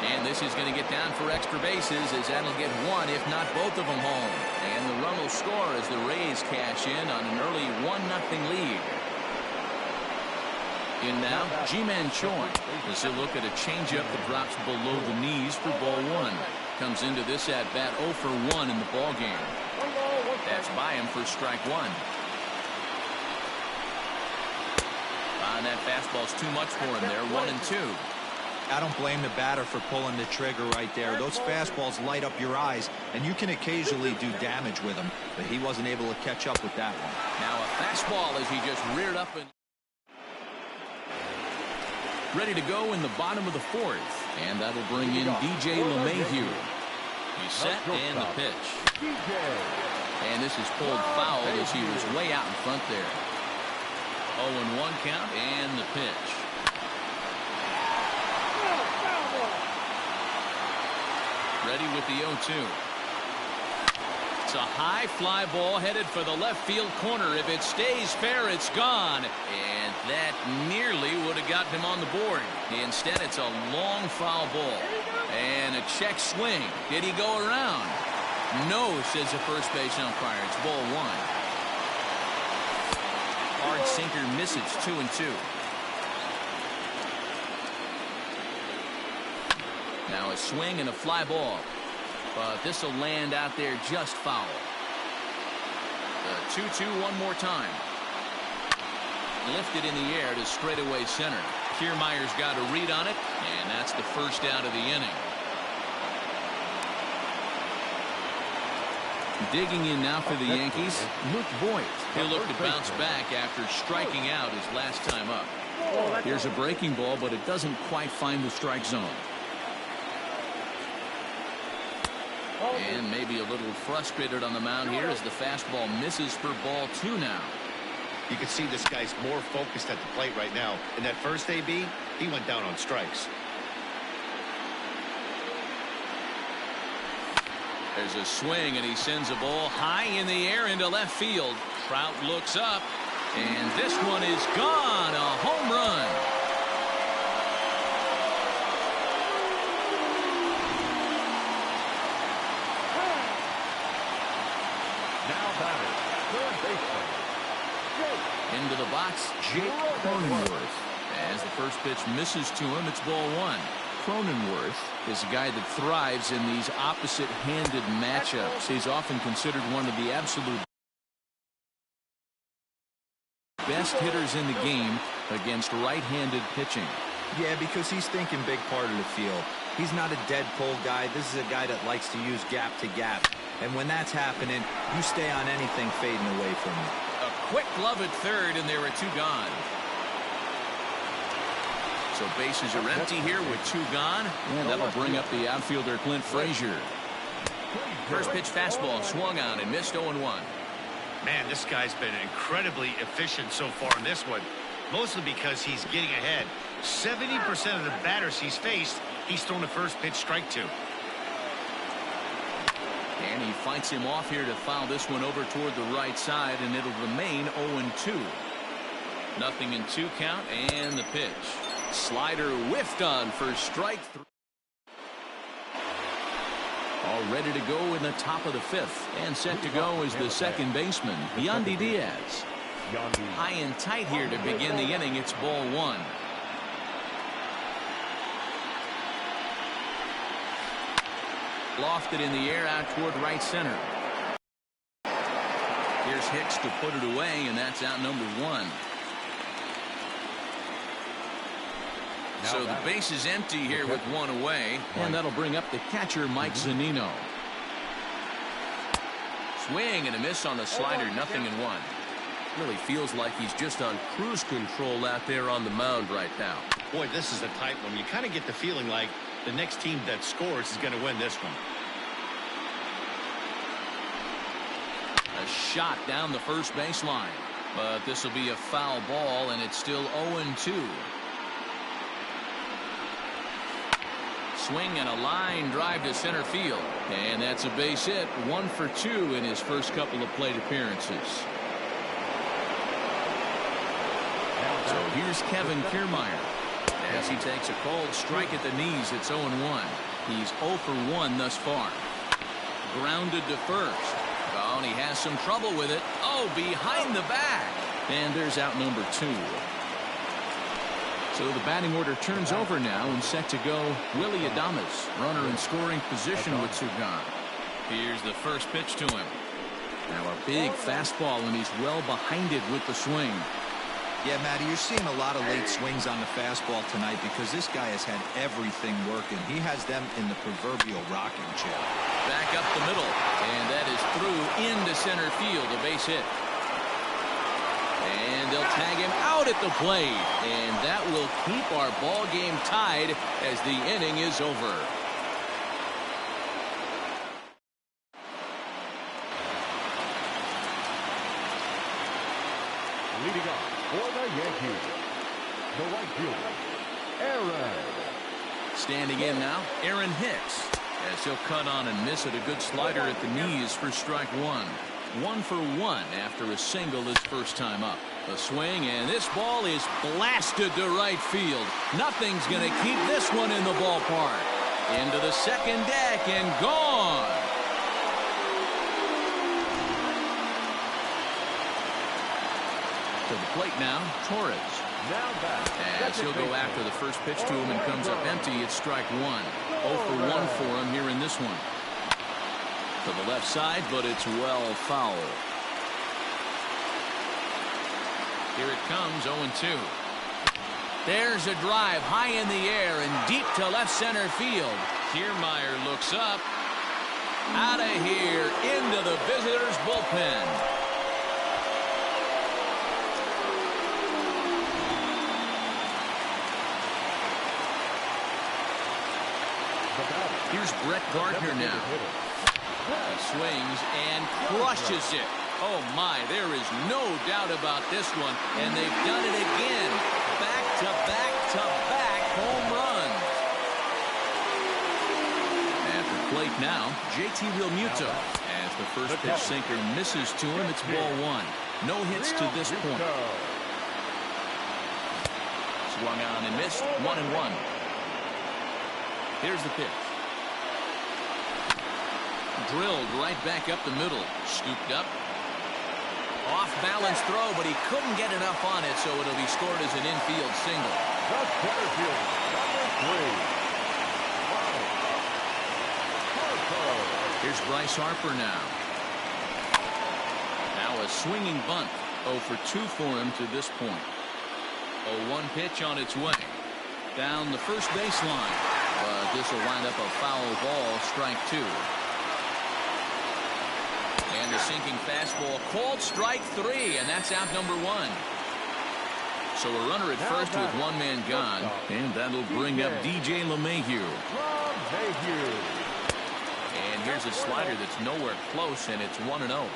And this is going to get down for extra bases as that'll get one, if not both of them home. And the run will score as the Rays cash in on an early 1-0 lead. In now, Ji-Man Choi. As a look at a changeup that drops below the knees for ball one. Comes into this at-bat 0 for 1 in the ball game. That's by him for strike one. And that fastball's too much for him there, 1-2. I don't blame the batter for pulling the trigger right there. Those fastballs light up your eyes, and you can occasionally do damage with them, but he wasn't able to catch up with that one. Now a fastball as he just reared up and ready to go in the bottom of the fourth, and that'll bring in DJ LeMahieu. He's set and the pitch. And this is pulled foul as he was way out in front there. 0-1 count and the pitch. Ready with the 0-2. It's a high fly ball headed for the left field corner. If it stays fair, it's gone. And that nearly would have gotten him on the board. Instead, it's a long foul ball. And a check swing. Did he go around? No, says the first base umpire. It's ball one. Hard sinker misses, 2-2. Now a swing and a fly ball. But this will land out there just foul. The 2-2 one more time. Lifted in the air to straightaway center. Kiermaier's got a read on it, and that's the first out of the inning. Digging in now for the Yankees, Luke Voigt. He'll look to bounce back after striking out his last time up. Here's a breaking ball, but it doesn't quite find the strike zone. And maybe a little frustrated on the mound here as the fastball misses for ball two now. You can see this guy's more focused at the plate right now. In that first AB, he went down on strikes. There's a swing, and he sends a ball high in the air into left field. Trout looks up, and this one is gone. A home run. batter, third baseman, Jake. Into the box, Jake Cronenworth. As the first pitch misses to him, it's ball one. Cronenworth is a guy that thrives in these opposite-handed matchups. He's often considered one of the absolute best hitters in the game against right-handed pitching. Yeah, because he's thinking big part of the field. He's not a dead pull guy. This is a guy that likes to use gap to gap. And when that's happening, you stay on anything fading away from you. A quick glove at third, and there are two gone. So bases are empty here with two gone, and that'll bring up the outfielder Clint Frazier. First pitch fastball swung on and missed 0-1. Man, this guy's been incredibly efficient so far in this one, mostly because he's getting ahead. 70% of the batters he's faced, he's thrown the first pitch strike to. And he fights him off here to foul this one over toward the right side, and it'll remain 0-2. Nothing in two count, and the pitch. Slider whiffed on for strike three. All ready to go in the top of the fifth, and set to go is the second baseman, Yandy Diaz. High and tight here to begin the inning. It's ball one. Lofted in the air out toward right center. Here's Hicks to put it away, and that's out number one. So the base is empty here with one away, and that'll bring up the catcher, Mike Zunino. Swing and a miss on the slider, 0-1. Really feels like he's just on cruise control out there on the mound right now. Boy, this is a tight one. You kind of get the feeling like the next team that scores is going to win this one. A shot down the first baseline, but this will be a foul ball, and it's still 0-2. Swing and a line drive to center field, and that's a base hit. 1 for 2 in his first couple of plate appearances. So here's Kevin Kiermaier as he takes a cold strike at the knees. It's 0-1. He's 0 for 1 thus far. Grounded to first. Oh, and he has some trouble with it. Oh, behind the back, and there's out number 2. So the batting order turns over now, and set to go Willy Adames. Runner in scoring position with two gone. Here's the first pitch to him. Now a big fastball, and he's well behind it with the swing. Yeah, Matty, you're seeing a lot of late swings on the fastball tonight because this guy has had everything working. He has them in the proverbial rocking chair. Back up the middle, and that is through into center field, a base hit. And they'll tag him out at the plate, and that will keep our ball game tied as the inning is over. Leading off for the Yankees, the right fielder, Aaron. Standing in now, Aaron Hicks, as he'll cut on and miss at a good slider at the knees for strike one. 1 for 1 after a single his first time up. A swing, and this ball is blasted to right field. Nothing's going to keep this one in the ballpark. Into the second deck and gone. To the plate now, Torres. Now back. As he'll go after the first pitch to him and comes up empty, it's strike one. 0 for 1 for him here in this one. To the left side, but it's well foul. Here it comes, 0-2. There's a drive high in the air and deep to left center field. Kiermaier looks up. Out of here, into the visitors' bullpen. Here's Brett Gardner now. He swings and crushes it. Oh my, there is no doubt about this one, and they've done it again. Back-to-back-to-back home runs. At the plate now, JT Realmuto. As the first pitch sinker misses to him, it's ball one. No hits to this point. Swung on and missed, 1-1. Here's the pitch. Drilled right back up the middle. Scooped up. Off-balance throw, but he couldn't get enough on it, so it'll be scored as an infield single. The center fielder, number 3. Here's Bryce Harper now. Now a swinging bunt. 0 for 2 for him to this point. 0-1 pitch on its way. Down the first baseline. But this will wind up a foul ball, strike 2. And the sinking fastball called strike 3, and that's out number 1. So a runner at first with one man gone, and that'll bring up DJ LeMahieu. And here's a slider that's nowhere close, and it's 1-0.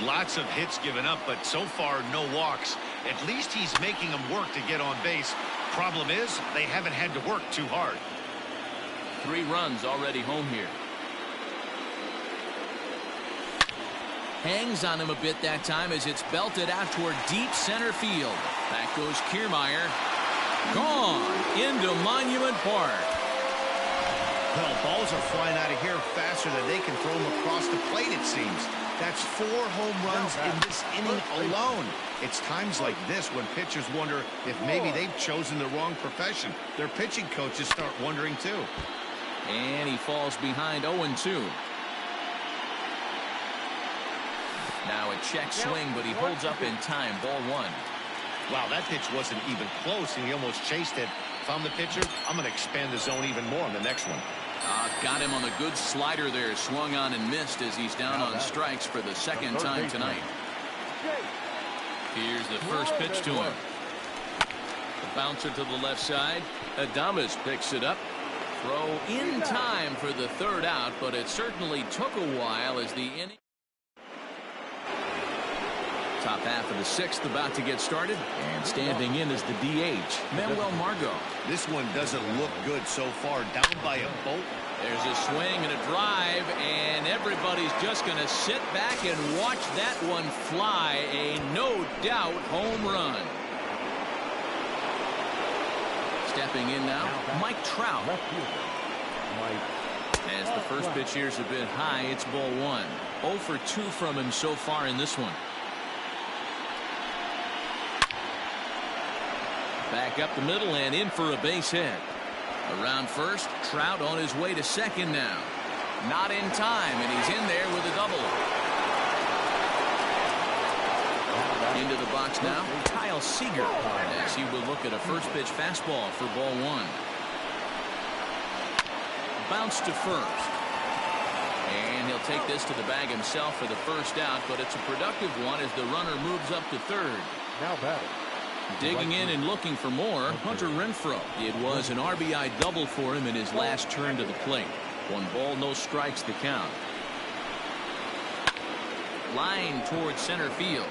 Lots of hits given up, but so far no walks. At least he's making them work to get on base. Problem is, they haven't had to work too hard. 3 runs already home here. Hangs on him a bit that time as it's belted out toward deep center field. Back goes Kiermaier. Gone into Monument Park. Well, balls are flying out of here faster than they can throw them across the plate, it seems. That's 4 home runs in this inning alone. It's times like this when pitchers wonder if maybe they've chosen the wrong profession. Their pitching coaches start wondering too. And he falls behind 0-2. Now a check swing, but he holds up in time. Ball 1. Wow, that pitch wasn't even close, and he almost chased it. If I'm the pitcher, I'm going to expand the zone even more on the next one. Got him on a good slider there. Swung on and missed as he's down on strikes for the second time tonight. Here's the first pitch to him. The bouncer to the left side. Adames picks it up. Throw in time for the third out, but it certainly took a while as the inning. Top half of the 6th about to get started, and standing in is the DH, Manuel Margot. This one doesn't look good so far. Down by a bolt. There's a swing and a drive, and everybody's just going to sit back and watch that one fly. A no-doubt home run. Stepping in now, Mike Trout. As the first pitch here's a bit high, it's ball 1. 0 for 2 from him so far in this one. Back up the middle and in for a base hit. Around first, Trout on his way to second now. Not in time, and he's in there with a double. Into the box now, Kyle Seager, as he will look at a first pitch fastball for ball 1. Bounce to first. And he'll take this to the bag himself for the first out, but it's a productive one as the runner moves up to third. Now batting. Digging in and looking for more, Hunter Renfroe. It was an RBI double for him in his last turn to the plate. 1 ball, no strikes the count. Line towards center field.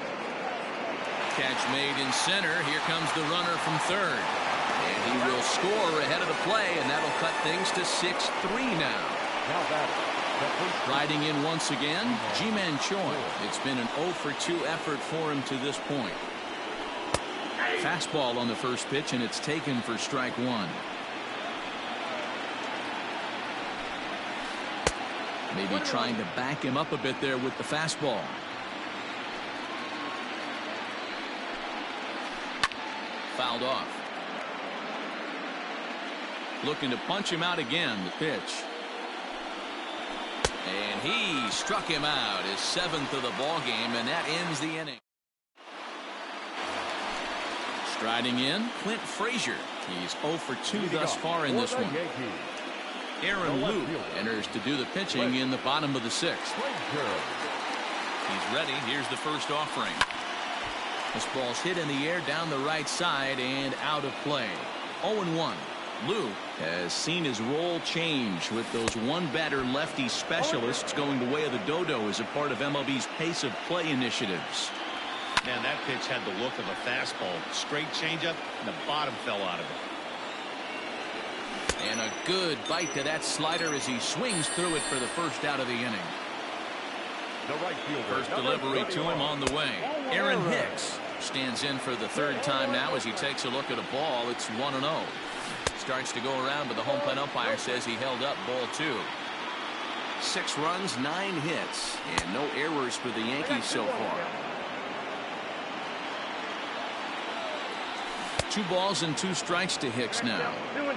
Catch made in center. Here comes the runner from third. And he will score ahead of the play, and that'll cut things to 6-3 now. Now batting. Riding in once again, Ji-Man Choi. It's been an 0 for 2 effort for him to this point. Fastball on the first pitch, and it's taken for strike 1. Maybe trying to back him up a bit there with the fastball. Fouled off. Looking to punch him out again, the pitch. And he struck him out, his 7th of the ball game, and that ends the inning. Striding in, Clint Frazier. He's 0 for 2 thus far in this one. Aaron Luke enters to do the pitching in the bottom of the 6th. He's ready. Here's the first offering. This ball's hit in the air down the right side and out of play. 0-1. Luke has seen his role change with those one-batter lefty specialists going the way of the dodo as a part of MLB's pace of play initiatives. Man, that pitch had the look of a fastball. Straight changeup, and the bottom fell out of it. And a good bite to that slider as he swings through it for the first out of the inning. The right fielder. First delivery to him on the way. Aaron Hicks stands in for the third time now as he takes a look at a ball. It's 1-0. Starts to go around, but the home plate umpire says he held up ball 2. 6 runs, 9 hits, and no errors for the Yankees so far. 2 balls and 2 strikes to Hicks now. 2-2.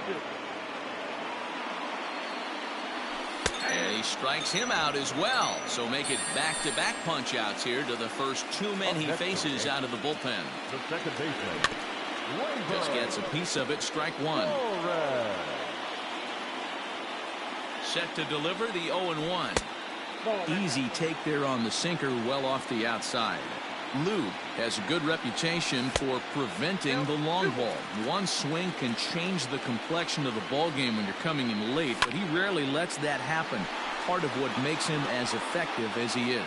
And he strikes him out as well. So make it back-to-back punch-outs here to the first 2 men he faces out of the bullpen. The second baseman. Just gets a piece of it. Strike 1. Set to deliver the 0-1. Easy take there on the sinker, well off the outside. Lou has a good reputation for preventing the long ball. One swing can change the complexion of the ball game when you're coming in late, but he rarely lets that happen. Part of what makes him as effective as he is.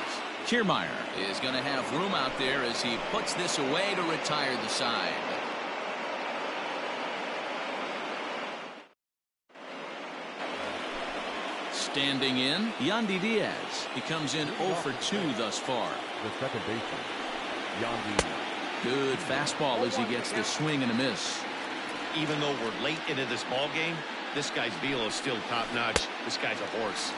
Kiermaier is going to have room out there as he puts this away to retire the side. Standing in, Yandy Diaz. He comes in 0 for 2 thus far. The second baseman. Yandy. Good fastball as he gets the swing and a miss. Even though we're late into this ball game, this guy's velo is still top-notch. This guy's a horse.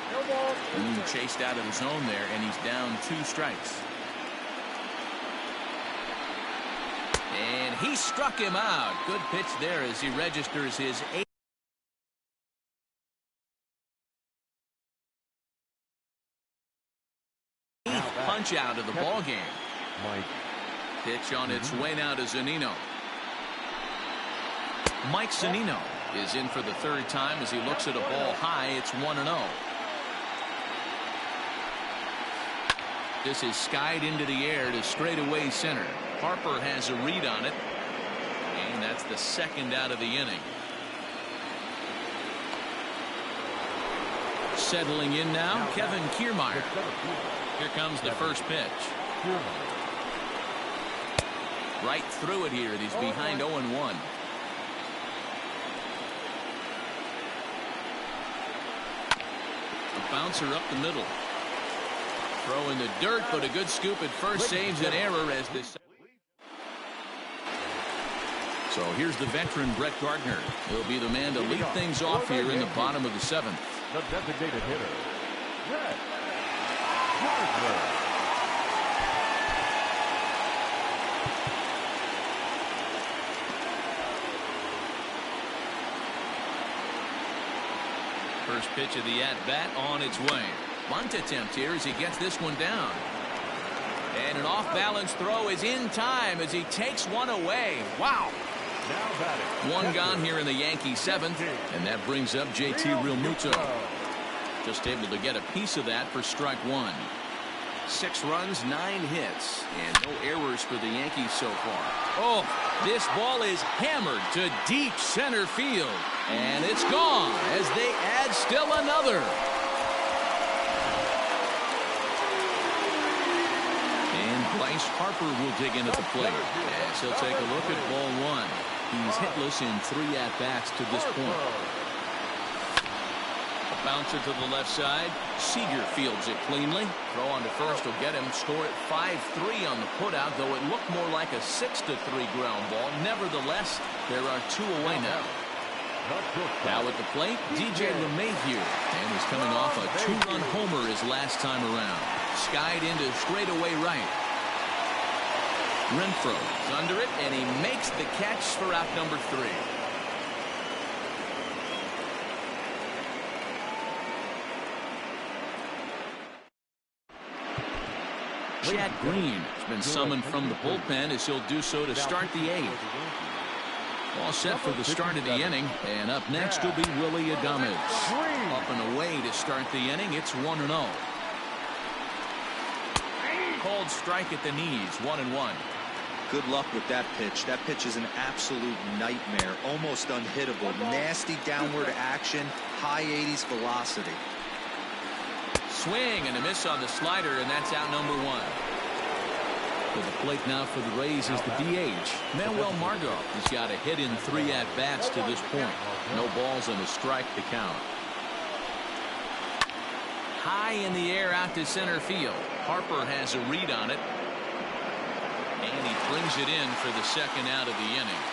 Chased out of the zone there, and he's down 2 strikes. And he struck him out. Good pitch there as he registers his 8th. Punch out of the ball game. Pitch on its way now to Zunino. Mike Zunino is in for the 3rd time as he looks at a ball high. It's 1-0. This is skied into the air to straightaway center. Harper has a read on it, and that's the 2nd out of the inning. Settling in now, Kevin Kiermaier. Here comes the first pitch. Right through it here. He's behind 0-1. A bouncer up the middle. Throw in the dirt, but a good scoop at first saves an error as this. So here's the veteran Brett Gardner. He'll be the man to lead things off here in the bottom of the 7th. The designated hitter, Brett Gardner. First pitch of the at-bat on its way. Bunt attempt here as he gets this one down. And an off-balance throw is in time as he takes one away. Wow. One gone here in the Yankee 7th, and that brings up JT Realmuto. Just able to get a piece of that for strike 1. 6 runs, 9 hits, and no errors for the Yankees so far. Oh, this ball is hammered to deep center field, and it's gone as they add still another. And Bryce Harper will dig in at the plate as he'll take a look at ball 1. He's hitless in 3 at-bats to this point. A bouncer to the left side. Seager fields it cleanly. Throw on to first will get him. Score at 5-3 on the putout, though it looked more like a 6-3 ground ball. Nevertheless, there are 2 away now. Now at the plate, DJ LeMahieu, and he's coming off a 2-run homer his last time around. Skied into straightaway right. Renfroe is under it, and he makes the catch for out number 3. Chad Green has been summoned from the bullpen as he'll do so to start the 8th. All set for the start of the inning, and up next will be Willie Adames. Up and away to start the inning. It's 1-0. Called strike at the knees, 1-1. Good luck with that pitch. That pitch is an absolute nightmare. Almost unhittable. Nasty downward action. High 80s velocity. Swing and a miss on the slider, and that's out number 1. To the plate now for the Rays is the DH, Manuel Margot. He's got a hit in 3 at-bats to this point. No balls and a strike to count. High in the air out to center field. Harper has a read on it. And he brings it in for the 2nd out of the inning.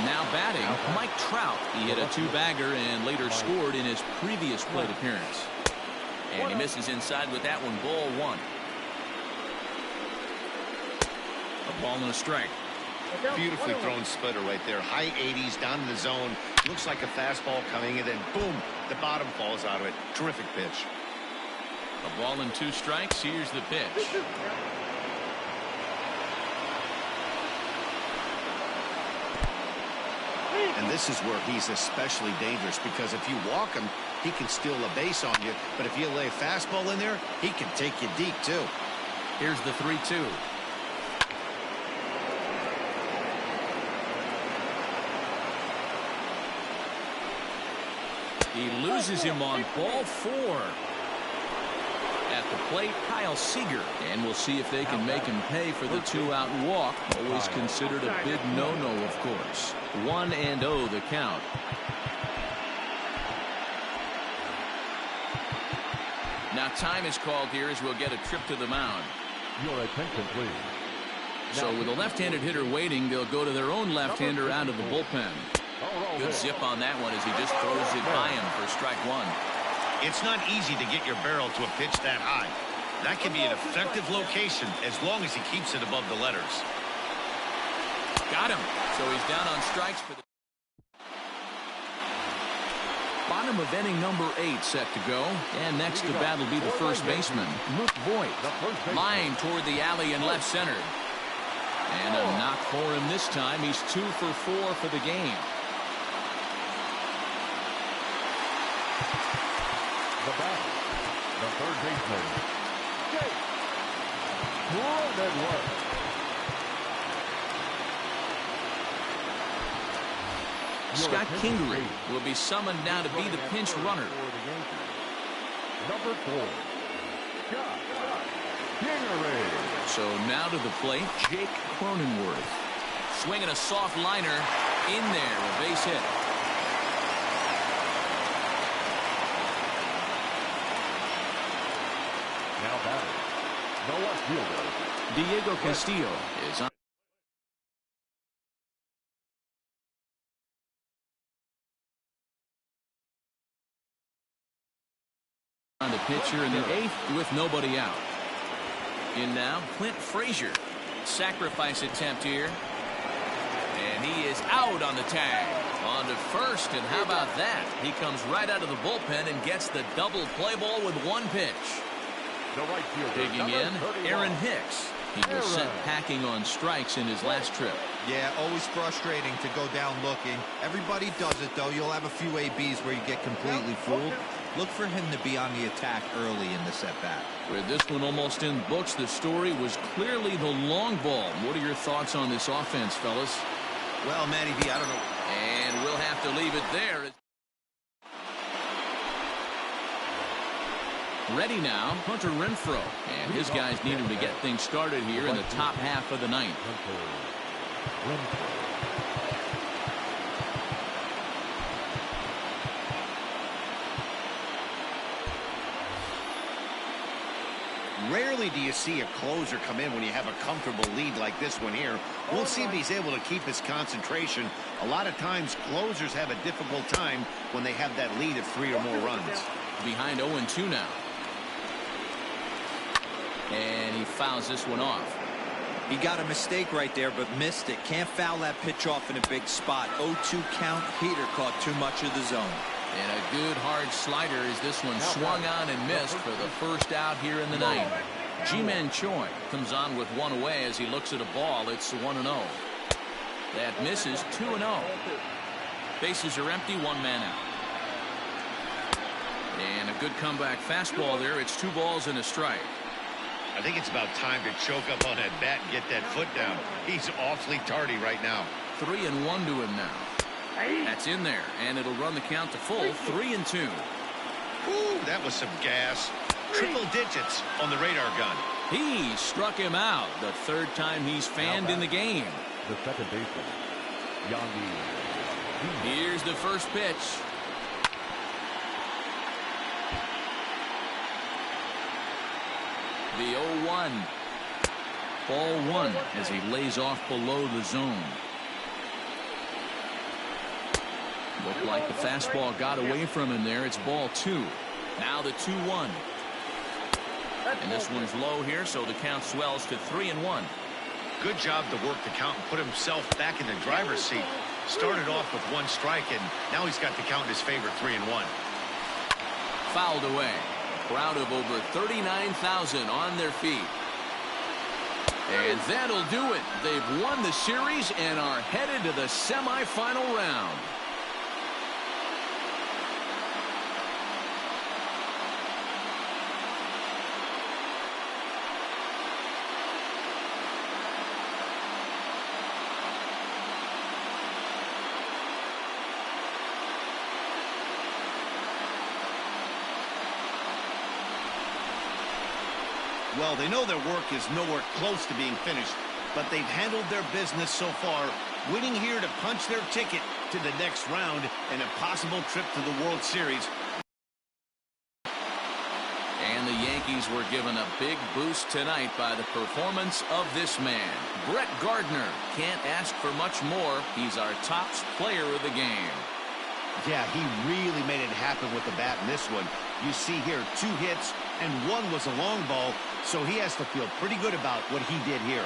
Now batting, Mike Trout. He hit a 2-bagger and later scored in his previous plate appearance. And he misses inside with that one, ball 1. A ball and a strike. Beautifully thrown splitter right there. High 80s down in the zone. Looks like a fastball coming, and then boom, the bottom falls out of it. Terrific pitch. A ball and 2 strikes. Here's the pitch. And this is where he's especially dangerous, because if you walk him, he can steal a base on you. But if you lay a fastball in there, he can take you deep, too. Here's the 3-2. He loses him on ball 4. At the plate, Kyle Seager. And we'll see if they can make him pay for the 2-out walk. Always considered a big no-no, of course. 1-0 the count. Now time is called here as we'll get a trip to the mound. Your attention, please. So with a left-handed hitter waiting, they'll go to their own left-hander out of the bullpen. Good zip on that one as he just throws it by him for strike 1. It's not easy to get your barrel to a pitch that high. That can be an effective location as long as he keeps it above the letters. Got him. So he's down on strikes for the bottom of inning number 8 set to go. And next to bat will be the first baseman, Luke Voigt. Line toward the alley in left center. And a knock for him this time. He's 2 for 4 for the game. The batter, the third baseman, Jake Cronenworth. Scott Kingery will be summoned now to be the pinch runner. Number 4, Scott Kingery. So now to the plate, Jake Cronenworth. Swinging a soft liner in there, a base hit. Now batting, the left fielder, Diego Castillo is on the pitcher in the 8th with nobody out. In now, Clint Frazier. Sacrifice attempt here. And he is out on the tag. On to first, and how about that? He comes right out of the bullpen and gets the double play ball with 1 pitch. the right fielder. Digging in, Aaron Hicks. He was sent packing on strikes in his last trip. Yeah, always frustrating to go down looking. Everybody does it, though. You'll have a few ABs where you get completely fooled. Look for him to be on the attack early in the at-bat. With this one almost in books, the story was clearly the long ball. What are your thoughts on this offense, fellas? Well, Matty B, I don't know. And we'll have to leave it there. Ready now, Hunter Renfroe. And his guys need him to get things started here in the top half of the ninth. Rarely do you see a closer come in when you have a comfortable lead like this one here. We'll see if he's able to keep his concentration. A lot of times closers have a difficult time when they have that lead of 3 or more runs. Behind 0-2 now. And he fouls this one off. He got a mistake right there, but missed it. Can't foul that pitch off in a big spot. 0-2 count. Heater caught too much of the zone. And a good hard slider as this one swung on and missed for the first out here in the ninth. Ji-Man Choi comes on with one away as he looks at a ball. It's 1-0. That misses. 2-0. Bases are empty. 1 man out. And a good comeback fastball there. It's 2 balls and a strike. I think it's about time to choke up on that bat and get that foot down. He's awfully tardy right now. 3-1 to him now. That's in there, and it'll run the count to full. 3-2. Ooh, that was some gas. Triple digits on the radar gun. He struck him out. The 3rd time he's fanned in the game. The second baseman, Yandy. Here's the first pitch. The 0-1. Ball 1 as he lays off below the zone. Looked like the fastball got away from him there. It's ball 2. Now the 2-1. And this one's low here, so the count swells to 3-1. Good job to work the count and put himself back in the driver's seat. Started off with 1 strike, and now he's got the count in his favor, 3-1. Fouled away. A crowd of over 39,000 on their feet. And that'll do it. They've won the series and are headed to the semifinal round. Well, they know their work is nowhere close to being finished, but they've handled their business so far, winning here to punch their ticket to the next round and a possible trip to the World Series. And the Yankees were given a big boost tonight by the performance of this man. Brett Gardner. Can't ask for much more. He's our top player of the game. Yeah, he really made it happen with the bat in this one. You see here 2 hits, and 1 was a long ball, so he has to feel pretty good about what he did here.